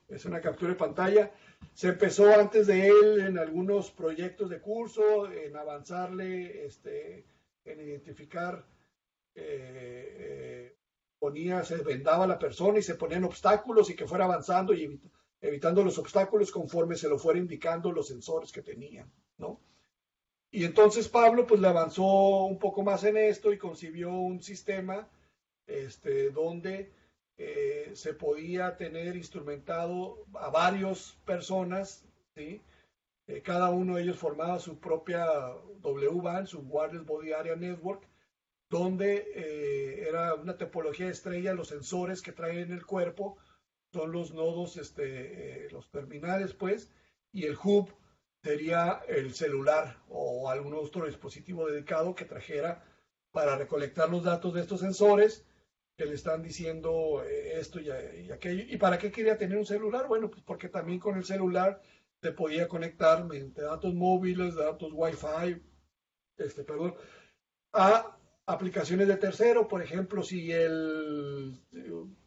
Es una captura de pantalla. Se empezó antes de él en algunos proyectos de curso, en avanzarle, en identificar, se vendaba la persona y se ponían obstáculos y que fuera avanzando y evitando los obstáculos conforme se lo fuera indicando los sensores que tenían, ¿no? Y entonces Pablo pues le avanzó un poco más en esto y concibió un sistema donde se podía tener instrumentado a varias personas, ¿sí? Cada uno de ellos formaba su propia WBAN, su Wireless Body Area Network, donde era una topología de estrella, los sensores que trae en el cuerpo son los nodos, los terminales, pues, y el hub sería el celular o algún otro dispositivo dedicado que trajera para recolectar los datos de estos sensores que le están diciendo esto y aquello. ¿Y para qué quería tener un celular? Bueno, pues porque también con el celular te podía conectar mediante datos móviles, datos Wi-Fi, perdón, a aplicaciones de tercero. Por ejemplo, si el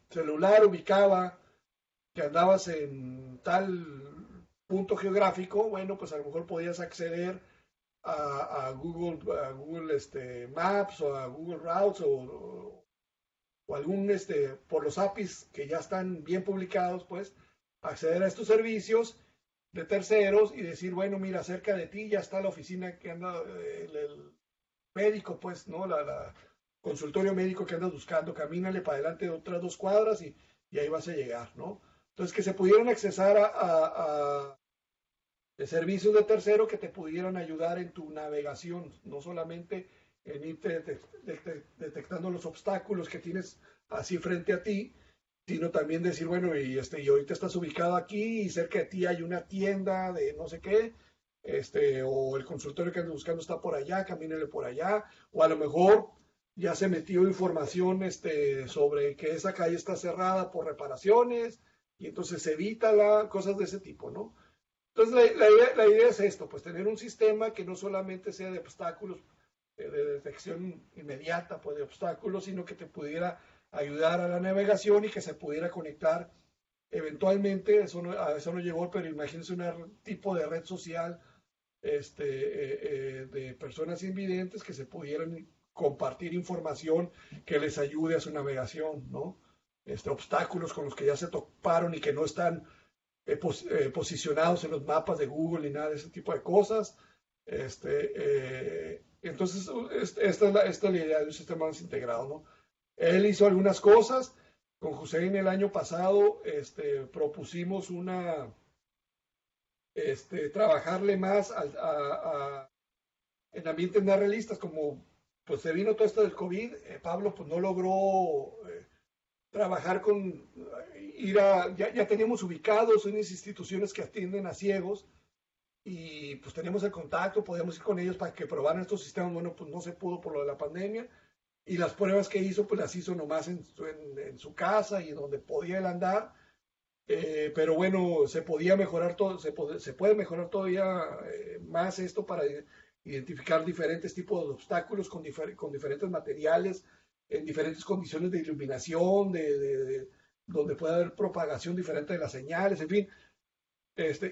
celular ubicaba que andabas en tal punto geográfico, bueno, pues a lo mejor podías acceder a Google Maps o a Google Routes o algún, por los APIs que ya están bien publicados, pues, acceder a estos servicios de terceros y decir, bueno, mira, cerca de ti ya está la oficina que anda, el médico, pues, ¿no? La consultorio médico que andas buscando, camínale para adelante de otras 2 cuadras y ahí vas a llegar, ¿no? Entonces, que se pudieran accesar a de servicios de tercero que te pudieran ayudar en tu navegación, no solamente en irte detectando los obstáculos que tienes así frente a ti, sino también decir, bueno, y ahorita estás ubicado aquí y cerca de ti hay una tienda de no sé qué, o el consultorio que andas buscando está por allá, camínele por allá, o a lo mejor ya se metió información sobre que esa calle está cerrada por reparaciones y entonces evítala, cosas de ese tipo, ¿no? Entonces la idea es esto, pues tener un sistema que no solamente sea de obstáculos, de detección inmediata, pues de obstáculos, sino que te pudiera ayudar a la navegación y que se pudiera conectar eventualmente, a eso no llegó, pero imagínense un tipo de red social de personas invidentes que se pudieran compartir información que les ayude a su navegación, ¿no? Obstáculos con los que ya se toparon y que no están posicionados en los mapas de Google ni nada de ese tipo de cosas. Entonces, esta es la idea de un sistema más integrado, ¿no? Él hizo algunas cosas. Con Hussein el año pasado propusimos trabajarle más en ambientes más realistas, como pues se vino todo esto del COVID, Pablo pues no logró trabajar ya teníamos ubicados unas instituciones que atienden a ciegos y pues teníamos el contacto, podíamos ir con ellos para que probaran estos sistemas, bueno, pues no se pudo por lo de la pandemia y las pruebas que hizo, pues las hizo nomás en su casa y donde podía él andar, pero bueno, se podía mejorar todo, se puede mejorar todavía más esto para identificar diferentes tipos de obstáculos con diferentes materiales, en diferentes condiciones de iluminación, donde puede haber propagación diferente de las señales, en fin.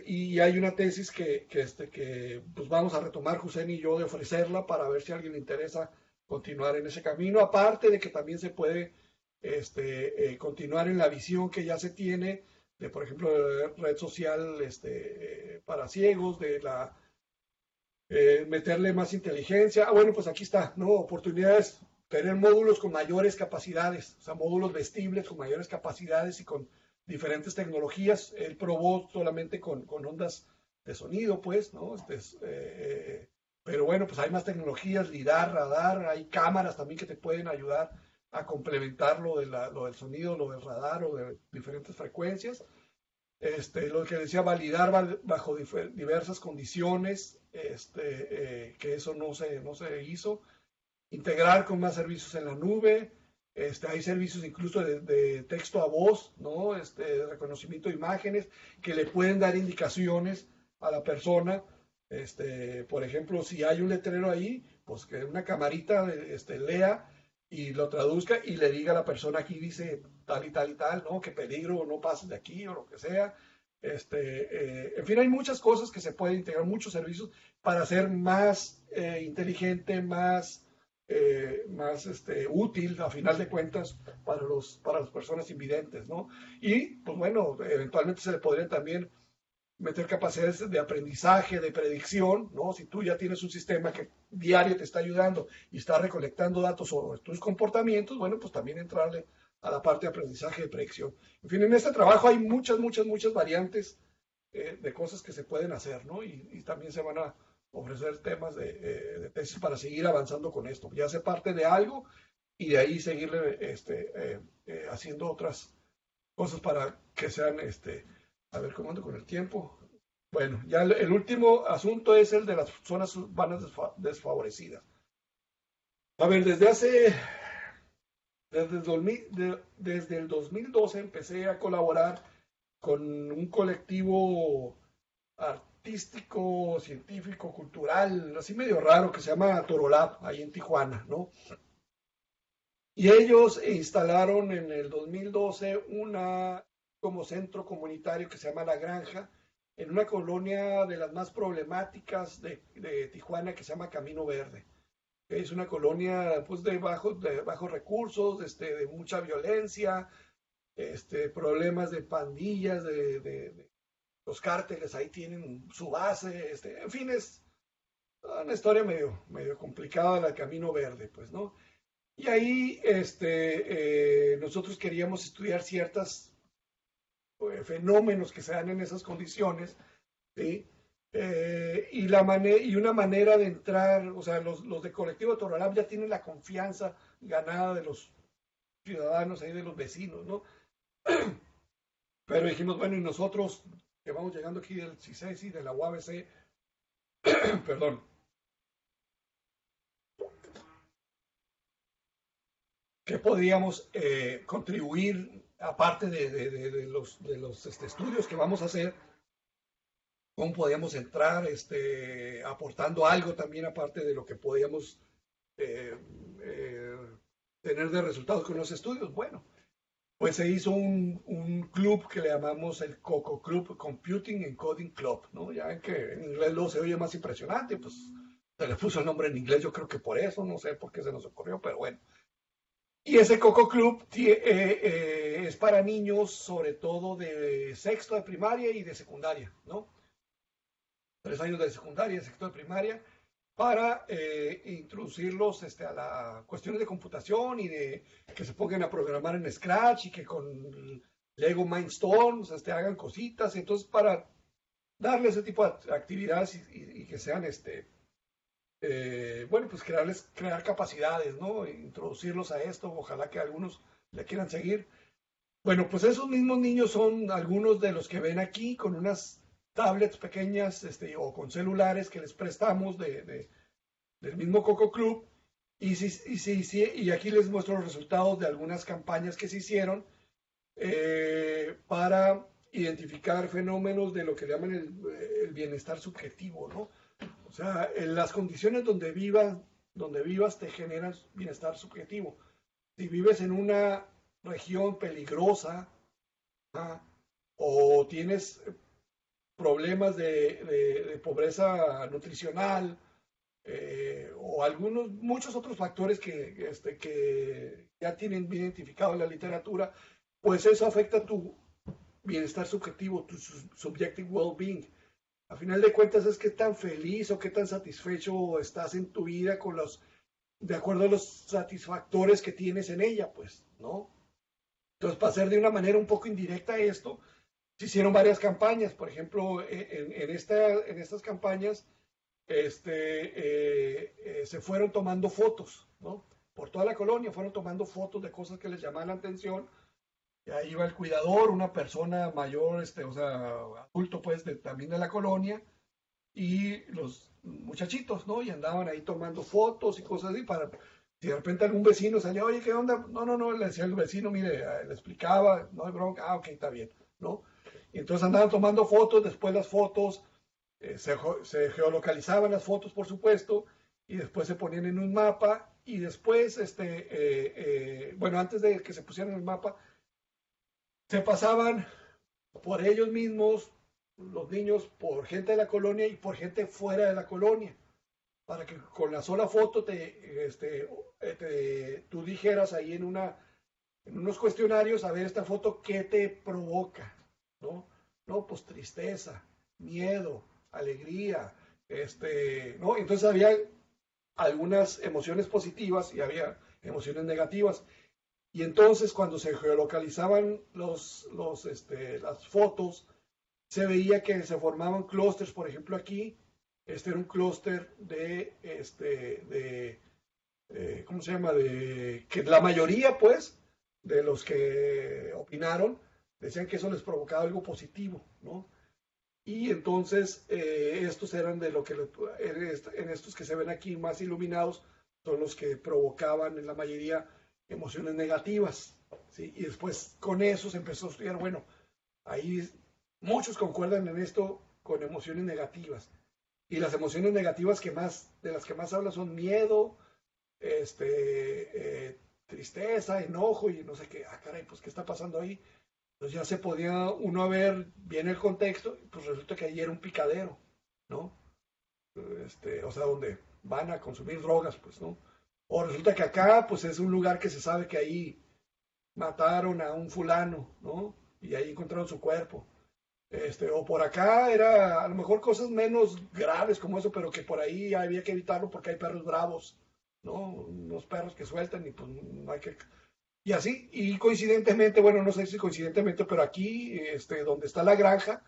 Y hay una tesis que pues vamos a retomar Hussein y yo de ofrecerla para ver si a alguien le interesa continuar en ese camino, aparte de que también se puede continuar en la visión que ya se tiene de, por ejemplo, de red social para ciegos, meterle más inteligencia. Ah, bueno, pues aquí está, ¿no? Oportunidades, tener módulos con mayores capacidades, o sea, módulos vestibles con mayores capacidades y con diferentes tecnologías. Él probó solamente con ondas de sonido, pues, ¿no? Pero bueno, pues hay más tecnologías, lidar, radar, hay cámaras también que te pueden ayudar a complementar lo del sonido, lo del radar o de diferentes frecuencias. Lo que decía, validar bajo diversas condiciones, que eso no se hizo. Integrar con más servicios en la nube. Hay servicios incluso de texto a voz, ¿no? De reconocimiento de imágenes que le pueden dar indicaciones a la persona. Por ejemplo, si hay un letrero ahí, pues que una camarita lea y lo traduzca y le diga a la persona, aquí dice tal y tal y tal, ¿no? Que peligro, no pases de aquí o lo que sea. En fin, hay muchas cosas que se pueden integrar, muchos servicios para hacer más inteligente, más útil, a final de cuentas, para las personas invidentes, ¿no? Y, pues bueno, eventualmente se le podrían también meter capacidades de aprendizaje, de predicción, ¿no? Si tú ya tienes un sistema que diario te está ayudando y está recolectando datos sobre tus comportamientos, bueno, pues también entrarle a la parte de aprendizaje de predicción. En fin, en este trabajo hay muchas variantes de cosas que se pueden hacer, ¿no? Y también se van a ofrecer temas de tesis para seguir avanzando con esto. Ya se parte de algo y de ahí seguirle haciendo otras cosas para que sean, a ver cómo ando con el tiempo. Bueno, ya el último asunto es el de las zonas urbanas desfavorecidas. A ver, desde el 2012 empecé a colaborar con un colectivo artístico, científico, cultural, así medio raro, que se llama Torolab, ahí en Tijuana, ¿no? Y ellos instalaron en el 2012 como centro comunitario que se llama La Granja, en una colonia de las más problemáticas de Tijuana que se llama Camino Verde. Es una colonia pues de bajos recursos, de mucha violencia, problemas de pandillas, los cárteles ahí tienen su base, en fin, es una historia medio complicada la Camino Verde, pues, ¿no? Y ahí nosotros queríamos estudiar ciertos fenómenos que se dan en esas condiciones, ¿sí? Y una manera de entrar, o sea, los de Colectivo Torolab ya tienen la confianza ganada de los ciudadanos ahí, de los vecinos, ¿no? Pero dijimos, bueno, y nosotros que vamos llegando aquí del CICESI, de la UABC, perdón, ¿qué podríamos contribuir aparte de los estudios que vamos a hacer? ¿Cómo podíamos entrar aportando algo también aparte de lo que podíamos eh, eh, tener de resultados con los estudios? Bueno, pues se hizo un club que le llamamos el COCO Club, Computing and Coding Club, ¿no? Ya ven que en inglés luego se oye más impresionante, pues se le puso el nombre en inglés, yo creo que por eso, no sé por qué se nos ocurrió, pero bueno. Y ese Coco Club es para niños, sobre todo de sexto de primaria y de secundaria, ¿no? 3 años de secundaria y sexto de primaria, para introducirlos a las cuestiones de computación y de que se pongan a programar en Scratch y que con Lego Mindstorms hagan cositas. Entonces, para darle ese tipo de actividades y que sean, bueno, pues crear capacidades, ¿no? Introducirlos a esto, ojalá que algunos le quieran seguir. Bueno, pues esos mismos niños son algunos de los que ven aquí con unas tablets pequeñas o con celulares que les prestamos del mismo Coco Club. Y aquí les muestro los resultados de algunas campañas que se hicieron para identificar fenómenos de lo que llaman el bienestar subjetivo, ¿no? O sea, en las condiciones donde vivas te generan bienestar subjetivo. Si vives en una región peligrosa, ¿ah? O tienes problemas de pobreza nutricional, o muchos otros factores que ya tienen bien identificado en la literatura, pues eso afecta tu bienestar subjetivo, tu subjective well-being. A final de cuentas es qué tan feliz o qué tan satisfecho estás en tu vida de acuerdo a los satisfactores que tienes en ella, pues, ¿no? Entonces, para hacer de una manera un poco indirecta esto, se hicieron varias campañas. Por ejemplo, en estas campañas se fueron tomando fotos, ¿no? Por toda la colonia fueron tomando fotos de cosas que les llamaban la atención. Y ahí iba el cuidador, una persona mayor, o sea, adulto pues también de la colonia, y los muchachitos, ¿no? Y andaban ahí tomando fotos y cosas así para, si de repente algún vecino salía, oye, ¿qué onda? No, no, no, le decía al vecino, mire, le explicaba, no hay bronca, ok, está bien, ¿no? Y entonces andaban tomando fotos, después las fotos, se geolocalizaban las fotos, por supuesto, y después se ponían en un mapa, y después, bueno, antes de que se pusieran en el mapa, se pasaban por ellos mismos, los niños, por gente de la colonia y por gente fuera de la colonia, para que con la sola foto tú dijeras ahí en unos cuestionarios, a ver esta foto, ¿qué te provoca? ¿No? No, pues tristeza, miedo, alegría, ¿no? Entonces había algunas emociones positivas y había emociones negativas. Y entonces cuando se geolocalizaban las fotos, se veía que se formaban clústeres. Por ejemplo, aquí, este era un clúster ¿cómo se llama? De que la mayoría, pues, de los que opinaron, decían que eso les provocaba algo positivo, ¿no? Y entonces, estos eran de lo que, en estos que se ven aquí más iluminados, son los que provocaban en la mayoría emociones negativas, ¿sí? Y después con eso se empezó a estudiar, bueno, ahí muchos concuerdan en esto con emociones negativas. Y las emociones negativas de las que más habla son miedo, tristeza, enojo y no sé qué. Ah, caray, pues qué está pasando ahí. Entonces ya se podía uno ver bien el contexto, pues resulta que ahí era un picadero, ¿no? O sea, donde van a consumir drogas, pues, ¿no? O resulta que acá, pues es un lugar que se sabe que ahí mataron a un fulano, ¿no? Y ahí encontraron su cuerpo. O por acá era a lo mejor cosas menos graves como eso, pero que por ahí había que evitarlo porque hay perros bravos, ¿no? Unos perros que sueltan y pues no hay que... Y así, y coincidentemente, bueno, no sé si coincidentemente, pero aquí, donde está la granja,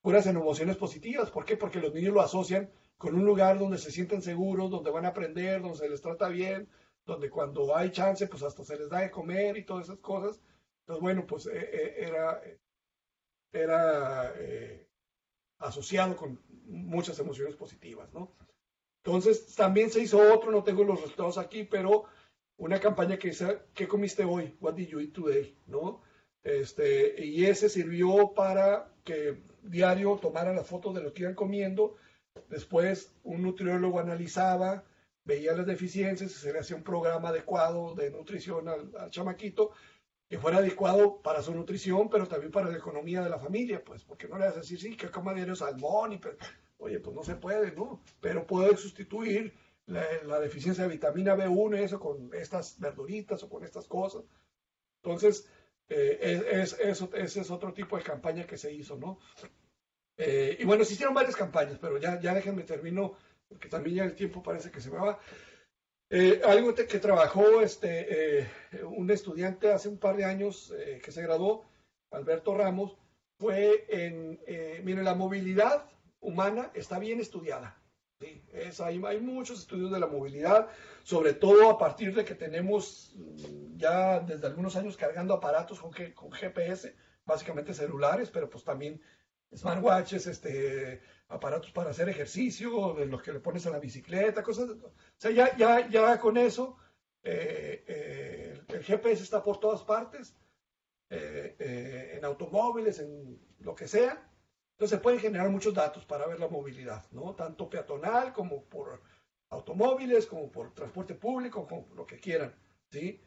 puras en emociones positivas. ¿Por qué? Porque los niños lo asocian con un lugar donde se sienten seguros, donde van a aprender, donde se les trata bien, donde cuando hay chance, pues hasta se les da de comer y todas esas cosas. Entonces, bueno, pues era asociado con muchas emociones positivas, ¿no? Entonces, también se hizo otro, no tengo los resultados aquí, pero una campaña que dice, ¿qué comiste hoy? What did you eat today? ¿No? Y ese sirvió para que diario tomaran las fotos de lo que iban comiendo. Después, un nutriólogo analizaba, veía las deficiencias, se le hacía un programa adecuado de nutrición al chamaquito, que fuera adecuado para su nutrición, pero también para la economía de la familia, pues, porque no le vas a decir, sí, que coma diario salmón, oye, pues no se puede, ¿no? Pero puede sustituir la deficiencia de vitamina B1 y eso con estas verduritas o con estas cosas. Entonces, ese es otro tipo de campaña que se hizo, ¿no? Y bueno, se hicieron varias campañas, pero ya déjenme termino, porque también ya el tiempo parece que se me va. Algo que trabajó un estudiante hace un par de años que se graduó, Alberto Ramos, fue mire, la movilidad humana está bien estudiada. ¿Sí? Hay muchos estudios de la movilidad, sobre todo a partir de que tenemos ya desde algunos años cargando aparatos con GPS, básicamente celulares, pero pues también smartwatches, aparatos para hacer ejercicio, de los que le pones a la bicicleta, cosas. O sea, ya con eso, el GPS está por todas partes, en automóviles, en lo que sea. Entonces se pueden generar muchos datos para ver la movilidad, ¿no? Tanto peatonal como por automóviles, como por transporte público, como lo que quieran, ¿sí?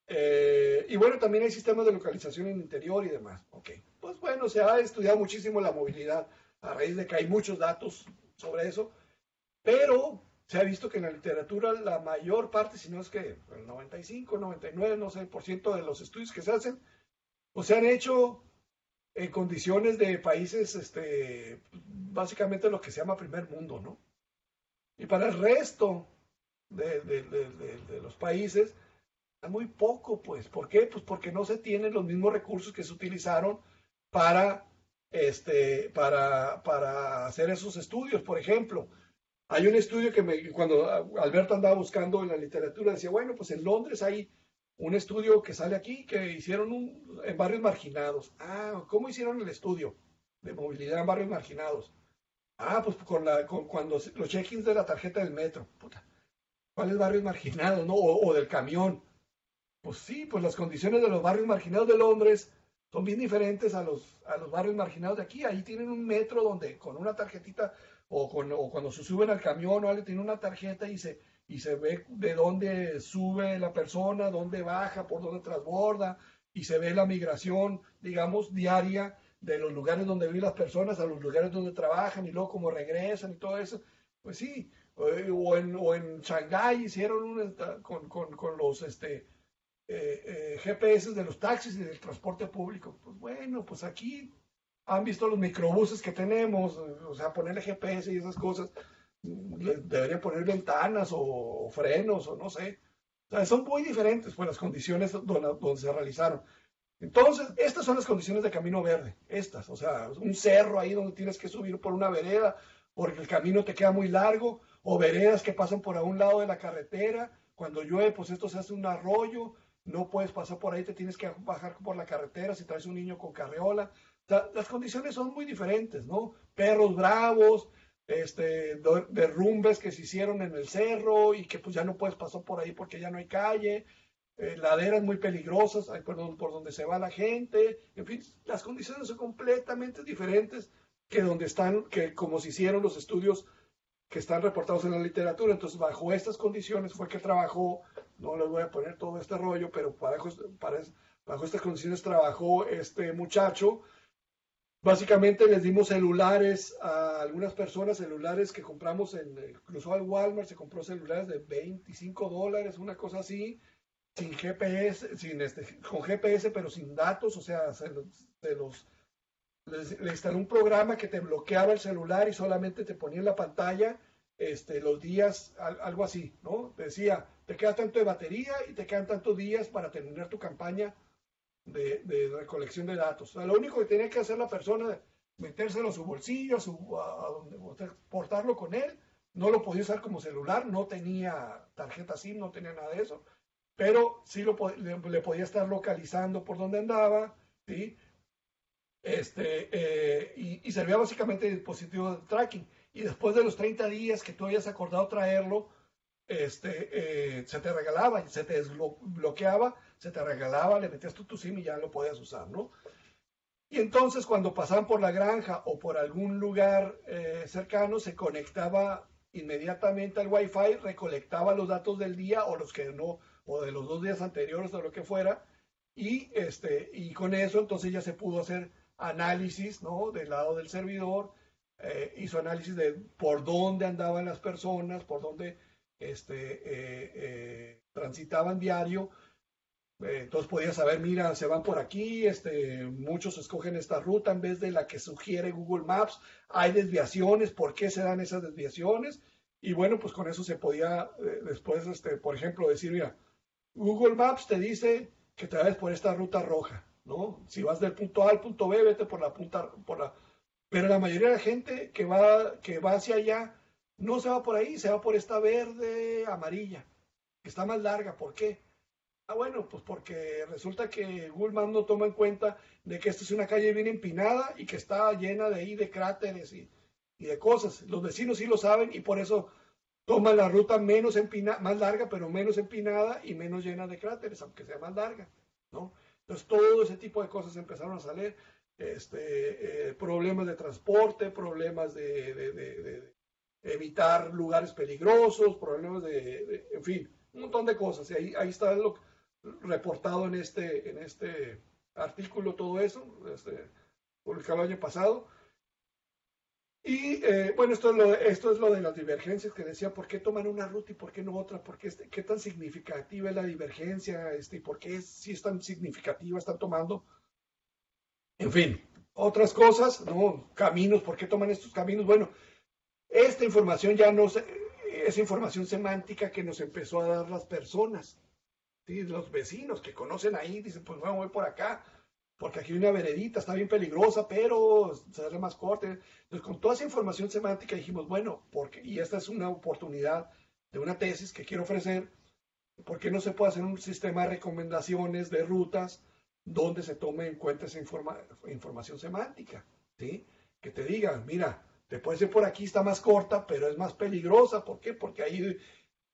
Y bueno, también hay sistemas de localización en interior y demás. Ok, pues bueno, se ha estudiado muchísimo la movilidad a raíz de que hay muchos datos sobre eso, pero se ha visto que en la literatura la mayor parte, si no es que el 95, 99, no sé, por ciento de los estudios que se hacen, pues se han hecho en condiciones de países, básicamente lo que se llama primer mundo, ¿no? Y para el resto de los países, muy poco, pues. ¿Por qué? Pues porque no se tienen los mismos recursos que se utilizaron para, para hacer esos estudios. Por ejemplo, hay un estudio cuando Alberto andaba buscando en la literatura, decía, bueno, pues en Londres hay un estudio que sale aquí que hicieron en barrios marginados. Ah, ¿cómo hicieron el estudio de movilidad en barrios marginados? Ah, pues cuando los check-ins de la tarjeta del metro. Puta, ¿cuáles barrios marginados, no? O del camión. Pues sí, pues las condiciones de los barrios marginados de Londres son bien diferentes a los barrios marginados de aquí. Ahí tienen un metro donde con una tarjetita o cuando se suben al camión o algo, tienen una tarjeta y se ve de dónde sube la persona, dónde baja, por dónde transborda y se ve la migración, digamos, diaria de los lugares donde viven las personas a los lugares donde trabajan y luego cómo regresan y todo eso. Pues sí, o en Shanghái hicieron con los GPS de los taxis y del transporte público. Pues bueno, pues aquí han visto los microbuses que tenemos, o sea, ponerle GPS y esas cosas, deberían poner ventanas o frenos o no sé. O sea, son muy diferentes pues las condiciones donde se realizaron. Entonces, estas son las condiciones de camino verde, estas, o sea, un cerro ahí donde tienes que subir por una vereda porque el camino te queda muy largo, o veredas que pasan por a un lado de la carretera, cuando llueve, pues esto se hace un arroyo, no puedes pasar por ahí, te tienes que bajar por la carretera si traes un niño con carreola. O sea, las condiciones son muy diferentes, ¿no? Perros bravos, derrumbes que se hicieron en el cerro y que pues ya no puedes pasar por ahí porque ya no hay calle, laderas muy peligrosas, por donde se va la gente, en fin, las condiciones son completamente diferentes que donde están, que como se hicieron los estudios que están reportados en la literatura. Entonces, bajo estas condiciones fue que trabajó, no les voy a poner todo este rollo, pero bajo estas condiciones trabajó este muchacho. Básicamente les dimos celulares a algunas personas, celulares que compramos cruzó al Walmart, se compró celulares de $25, una cosa así, sin GPS, con GPS, pero sin datos, o sea, le instaló un programa que te bloqueaba el celular y solamente te ponía en la pantalla los días, algo así, ¿no? Te decía, te queda tanto de batería y te quedan tantos días para terminar tu campaña de recolección de datos. O sea, lo único que tenía que hacer la persona, metérselo a su bolsillo, a donde portarlo con él, no lo podía usar como celular, no tenía tarjeta SIM, no tenía nada de eso. pero sí le podía estar localizando por donde andaba, ¿sí? Y servía básicamente de dispositivo de tracking. Y después de los 30 días que tú habías acordado traerlo, se te regalaba, se te desbloqueaba, se te regalaba, le metías tu SIM y ya lo podías usar, ¿no? Y entonces cuando pasaban por la granja o por algún lugar cercano, se conectaba inmediatamente al Wi-Fi, recolectaba los datos del día o los que no, o de los 2 días anteriores o lo que fuera, y con eso entonces ya se pudo hacer análisis, ¿no? Del lado del servidor, hizo análisis de por dónde andaban las personas, por dónde transitaban diario, entonces podías saber, mira, se van por aquí, muchos escogen esta ruta en vez de la que sugiere Google Maps, hay desviaciones, ¿por qué se dan esas desviaciones? Y bueno, pues con eso se podía después, por ejemplo, decir, mira, Google Maps te dice que te vayas por esta ruta roja, ¿no? Si vas del punto A al punto B, vete por la punta, Pero la mayoría de la gente que va hacia allá no se va por ahí, se va por esta verde amarilla, que está más larga, ¿por qué? Bueno, pues porque resulta que Google Maps no toma en cuenta de que esta es una calle bien empinada y que está llena de ahí de cráteres y de cosas. Los vecinos sí lo saben y por eso toman la ruta menos empinada, más larga, pero menos empinada y menos llena de cráteres, aunque sea más larga, ¿no? Entonces todo ese tipo de cosas empezaron a salir, problemas de transporte, problemas de evitar lugares peligrosos, problemas en fin, un montón de cosas. Y ahí está lo reportado en este artículo, todo eso, publicado el año pasado. Y bueno, esto es lo de las divergencias que decía, ¿por qué toman una ruta y por qué no otra? ¿Qué tan significativa es la divergencia? ¿Y por qué si es tan significativa están tomando? En fin, otras cosas, ¿no? Caminos, ¿por qué toman estos caminos? Bueno, esta información ya no es información semántica que nos empezó a dar las personas, ¿sí? Los vecinos que conocen ahí, dicen, pues bueno, voy por acá, porque aquí hay una veredita, está bien peligrosa, pero se hace más corte. Entonces, con toda esa información semántica dijimos, bueno, y esta es una oportunidad de una tesis que quiero ofrecer, ¿por qué no se puede hacer un sistema de recomendaciones de rutas donde se tome en cuenta esa información semántica? ¿Sí? Que te diga, mira, te puedes ir por aquí, está más corta, pero es más peligrosa. ¿Por qué? Porque ahí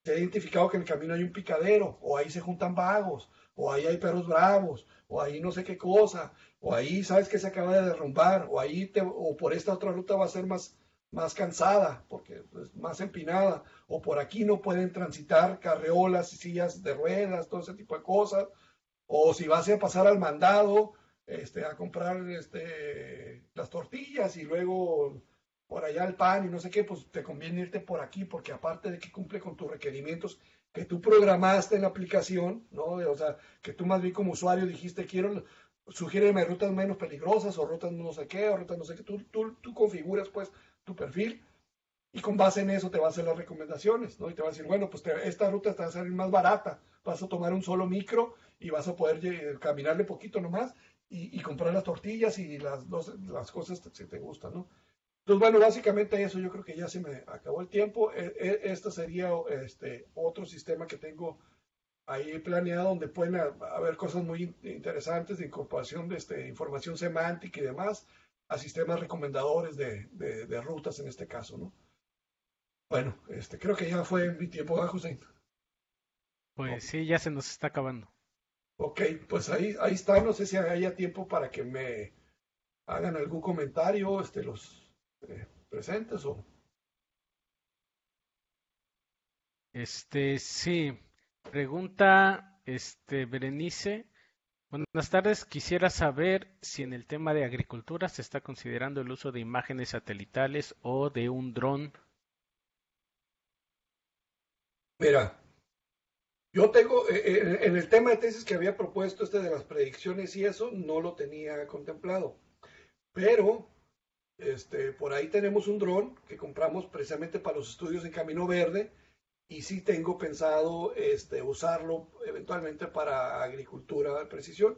se ha identificado que en el camino hay un picadero, o ahí se juntan vagos, o ahí hay perros bravos, o ahí no sé qué cosa, o ahí sabes que se acaba de derrumbar, o por esta otra ruta va a ser más cansada, porque es pues, más empinada, o por aquí no pueden transitar carreolas y sillas de ruedas, todo ese tipo de cosas, o si vas a pasar al mandado, a comprar las tortillas y luego por allá el pan y no sé qué, pues te conviene irte por aquí, porque aparte de que cumple con tus requerimientos que tú programaste en la aplicación, ¿no? O sea, que tú más bien como usuario dijiste, sugiéreme rutas menos peligrosas o rutas no sé qué, o rutas no sé qué, tú configuras pues tu perfil y con base en eso te va a hacer las recomendaciones, ¿no? Y te va a decir, bueno, pues esta ruta te va a salir más barata, vas a tomar un solo micro y vas a poder caminarle poquito nomás y comprar las tortillas y las cosas si te gustan, ¿no? Entonces, bueno, básicamente eso, yo creo que ya se me acabó el tiempo. Este sería otro sistema que tengo ahí planeado donde pueden haber cosas muy interesantes de incorporación de información semántica y demás a sistemas recomendadores de rutas en este caso, ¿no? Bueno, creo que ya fue mi tiempo, ¿verdad, José? Pues sí, ya se nos está acabando. Ok, pues ahí está. No sé si haya tiempo para que me hagan algún comentario, los presentes o... Sí, pregunta, Berenice. Buenas tardes, quisiera saber si en el tema de agricultura se está considerando el uso de imágenes satelitales o de un dron. Mira, yo tengo, en el tema de tesis que había propuesto de las predicciones y eso, no lo tenía contemplado. Pero, por ahí tenemos un dron que compramos precisamente para los estudios en Camino Verde y sí tengo pensado usarlo eventualmente para agricultura de precisión.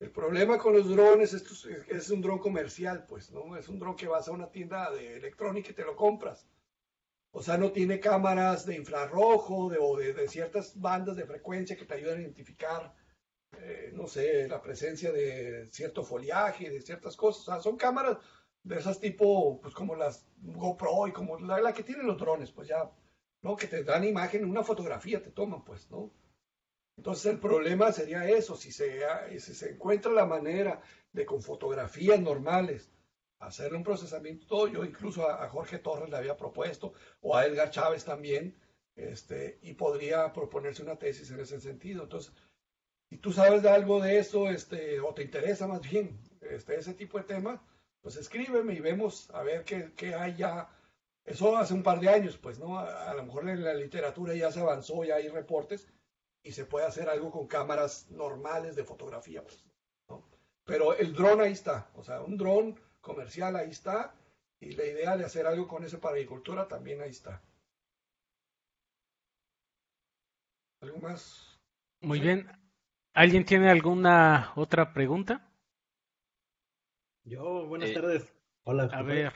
El problema con los drones es un dron comercial, pues, ¿no? Es un dron que vas a una tienda de electrónica y te lo compras. O sea, no tiene cámaras de infrarrojo de ciertas bandas de frecuencia que te ayudan a identificar, no sé, la presencia de cierto foliaje, de ciertas cosas. O sea, son cámaras de esas tipo, pues como las GoPro y como la que tienen los drones, pues ya, ¿no? Que te dan imagen, una fotografía te toman, pues, ¿no? Entonces el problema sería eso, si se encuentra la manera de con fotografías normales hacerle un procesamiento, todo, yo incluso a Jorge Torres le había propuesto, o a Edgar Chávez también, y podría proponerse una tesis en ese sentido. Entonces, si tú sabes de algo de eso, o te interesa más bien ese tipo de temas, pues escríbeme y vemos a ver qué hay ya. Eso hace un par de años, pues, ¿no? A lo mejor en la literatura ya se avanzó, ya hay reportes, y se puede hacer algo con cámaras normales de fotografía, pues, ¿no? Pero el dron ahí está, o sea, un dron comercial ahí está, y la idea de hacer algo con eso para agricultura también ahí está. ¿Algo más, Muy José? bien. ¿Alguien tiene alguna otra pregunta? Yo, buenas Eh, tardes. Hola, A doctor. ver.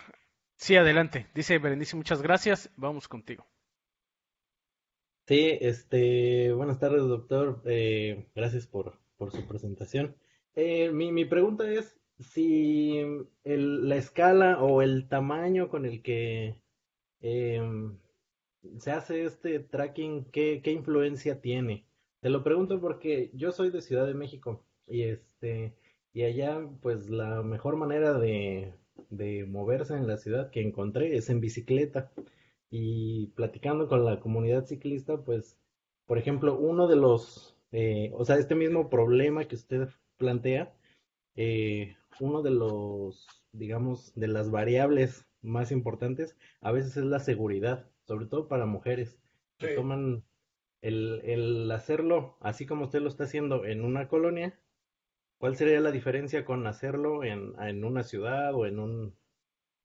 Sí, adelante. Dice Berenice, muchas gracias. Vamos contigo. Sí, buenas tardes, doctor. Gracias por su presentación. Mi pregunta es si la escala o el tamaño con el que em, se hace este tracking, ¿qué influencia tiene? Te lo pregunto porque yo soy de Ciudad de México y allá pues la mejor manera de moverse en la ciudad que encontré es en bicicleta. Y platicando con la comunidad ciclista, pues, por ejemplo, uno de o sea, este mismo problema que usted plantea, uno de digamos, de las variables más importantes, a veces es la seguridad, sobre todo para mujeres que Sí. toman el hacerlo así como usted lo está haciendo en una colonia. ¿Cuál sería la diferencia con hacerlo en una ciudad o en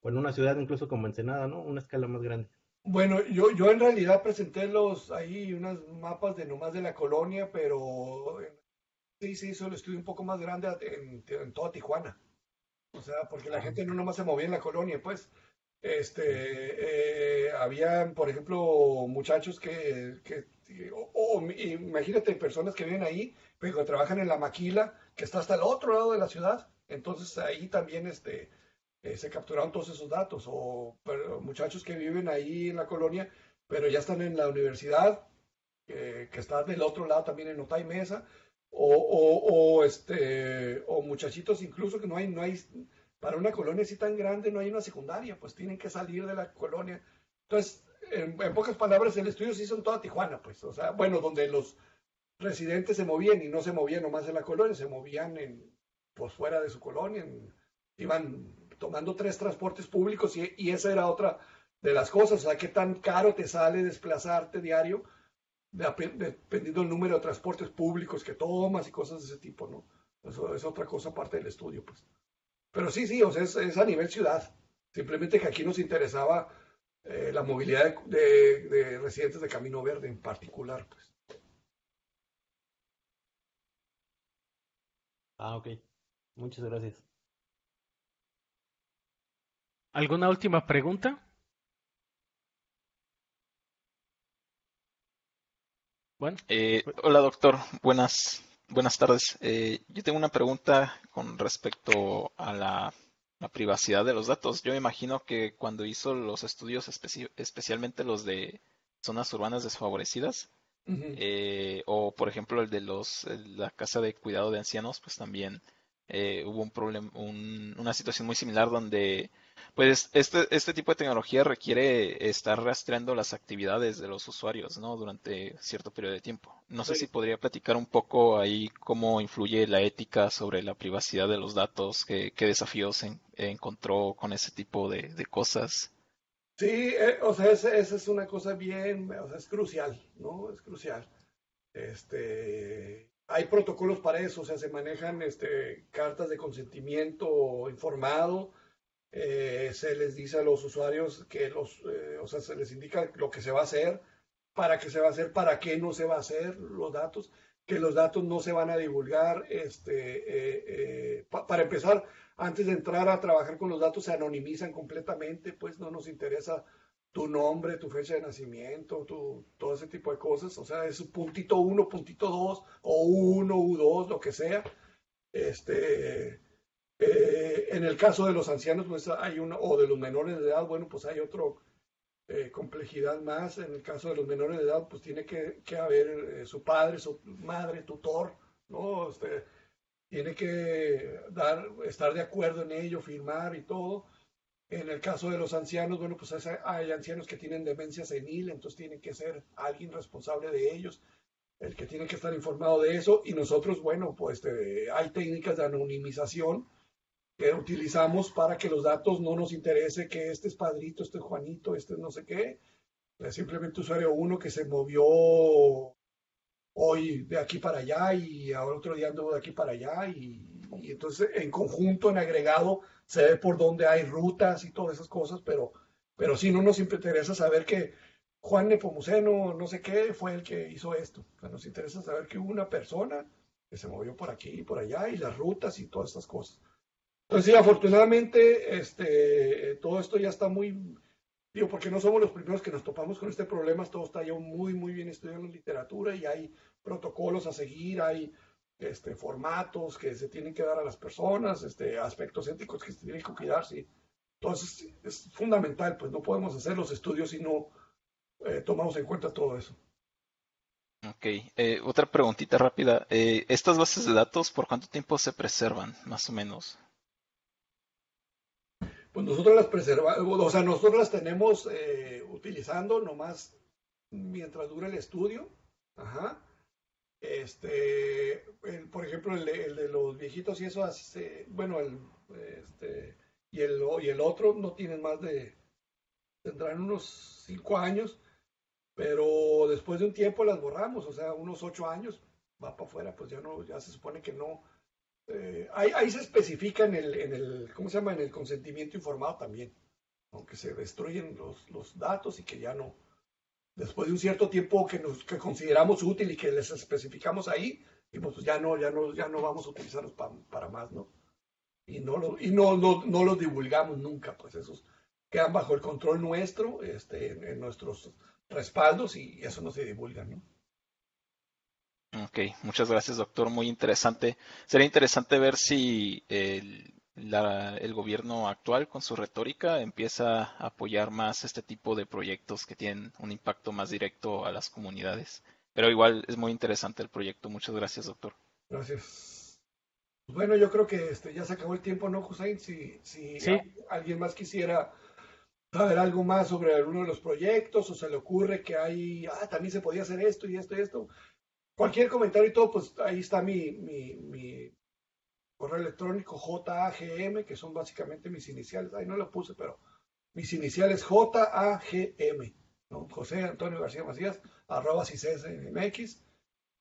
una ciudad incluso como Ensenada, ¿no? Una escala más grande. Bueno, yo en realidad presenté ahí unos mapas de nomás de la colonia, pero sí se hizo el estudio un poco más grande en toda Tijuana. O sea, porque la Ah, gente no nomás se movía en la colonia, pues. Había, por ejemplo, muchachos imagínate, personas que viven ahí, pero que trabajan en la maquila, que está hasta el otro lado de la ciudad. Entonces ahí también se capturaron todos esos datos. Pero muchachos que viven ahí en la colonia, pero ya están en la universidad, que está del otro lado también en Otay Mesa, o muchachitos incluso que no hay, para una colonia así tan grande no hay una secundaria, pues tienen que salir de la colonia. Entonces, en pocas palabras, el estudio se hizo en toda Tijuana, pues, o sea, bueno, donde los residentes se movían y no se movían nomás en la colonia, se movían pues fuera de su colonia, iban tomando 3 transportes públicos y esa era otra de las cosas, o sea, qué tan caro te sale desplazarte diario dependiendo del número de transportes públicos que tomas y cosas de ese tipo, ¿no? Eso es otra cosa aparte del estudio, pues. Pero sí, sí, o sea, es a nivel ciudad. Simplemente que aquí nos interesaba la movilidad de residentes de Camino Verde en particular, pues. ah, ok. Muchas gracias. ¿Alguna última pregunta? Bueno, pues, Hola doctor, buenas tardes. Yo tengo una pregunta con respecto a la privacidad de los datos. Yo me imagino que cuando hizo los estudios, especialmente los de zonas urbanas desfavorecidas, Ujú. o por ejemplo el de la casa de cuidado de ancianos, pues también hubo un problema, una situación muy similar donde pues este tipo de tecnología requiere estar rastreando las actividades de los usuarios, ¿no? Durante cierto periodo de tiempo. No sé si Sí. podría platicar un poco ahí cómo influye la ética sobre la privacidad de los datos, qué desafíos encontró con ese tipo de cosas. Sí, o sea, esa es una cosa bien, o sea, es crucial, ¿no? Es crucial. Hay protocolos para eso, o sea, se manejan cartas de consentimiento informado, se les dice a los usuarios o sea, se les indica lo que se va a hacer, para qué se va a hacer, para qué no se va a hacer los datos, que los datos no se van a divulgar, para empezar, antes de entrar a trabajar con los datos se anonimizan completamente, pues no nos interesa tu nombre, tu fecha de nacimiento, todo ese tipo de cosas. O sea, es puntito 1, puntito 2, o U1, U2, lo que sea. En el caso de los ancianos, pues hay uno, o de los menores de edad, bueno, pues hay otro complejidad más. En el caso de los menores de edad, pues tiene que haber su padre, su madre, tutor, ¿no? Tiene que estar de acuerdo en ello, firmar y todo. En el caso de los ancianos, bueno, pues hay ancianos que tienen demencia senil, entonces tiene que ser alguien responsable de ellos, el que tiene que estar informado de eso. Y nosotros, bueno, pues hay técnicas de anonimización que utilizamos para que los datos no nos interese que este es Padrito, este es Juanito, este es no sé qué. Es simplemente usuario uno que se movió hoy de aquí para allá y ahora otro día anduvo de aquí para allá y entonces en conjunto, en agregado, se ve por dónde hay rutas y todas esas cosas, pero sí no nos interesa saber que Juan Nepomuceno, no sé qué, fue el que hizo esto. O sea, nos interesa saber que hubo una persona que se movió por aquí y por allá y las rutas y todas estas cosas. Entonces, sí, afortunadamente, todo esto ya está muy, digo, porque no somos los primeros que nos topamos con este problema, todo está ya muy, muy bien estudiado en la literatura y hay protocolos a seguir, hay formatos que se tienen que dar a las personas, aspectos éticos que se tienen que cuidar, sí. Entonces, es fundamental, pues no podemos hacer los estudios si no tomamos en cuenta todo eso. Ok, otra preguntita rápida. ¿Estas bases de datos por cuánto tiempo se preservan, más o menos? Pues nosotros las preservamos, o sea, nosotros las tenemos utilizando nomás mientras dura el estudio. Ajá. Por ejemplo, el de los viejitos y eso hace, bueno, y el otro no tienen más tendrán unos 5 años, pero después de un tiempo las borramos, o sea, unos 8 años, va para afuera, pues ya no, ya se supone que no. Ahí se especifica ¿cómo se llama? En el consentimiento informado también, aunque se destruyen los datos y que ya no, después de un cierto tiempo que consideramos útil y que les especificamos ahí, y pues ya no vamos a utilizarlos para más, ¿no? Y no los divulgamos nunca, pues esos quedan bajo el control nuestro, en nuestros respaldos y eso no se divulga, ¿no? Ok, muchas gracias, doctor. Muy interesante. Sería interesante ver si el gobierno actual, con su retórica, empieza a apoyar más este tipo de proyectos que tienen un impacto más directo a las comunidades. Pero igual es muy interesante el proyecto. Muchas gracias, doctor. Gracias. Bueno, yo creo que ya se acabó el tiempo, ¿no, Hussein? Si Sí, alguien más quisiera saber algo más sobre alguno de los proyectos o se le ocurre que también se podía hacer esto y esto y esto, cualquier comentario y todo, pues ahí está mi correo electrónico JAGM, que son básicamente mis iniciales. Ahí no lo puse, pero mis iniciales JAGM, ¿no? José Antonio García Macías, @CICESMX,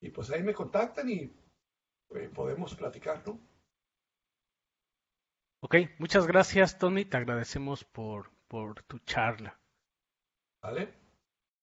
y pues ahí me contactan y podemos platicar, ¿no? ok, muchas gracias, Tony. Te agradecemos por tu charla. ¿Vale?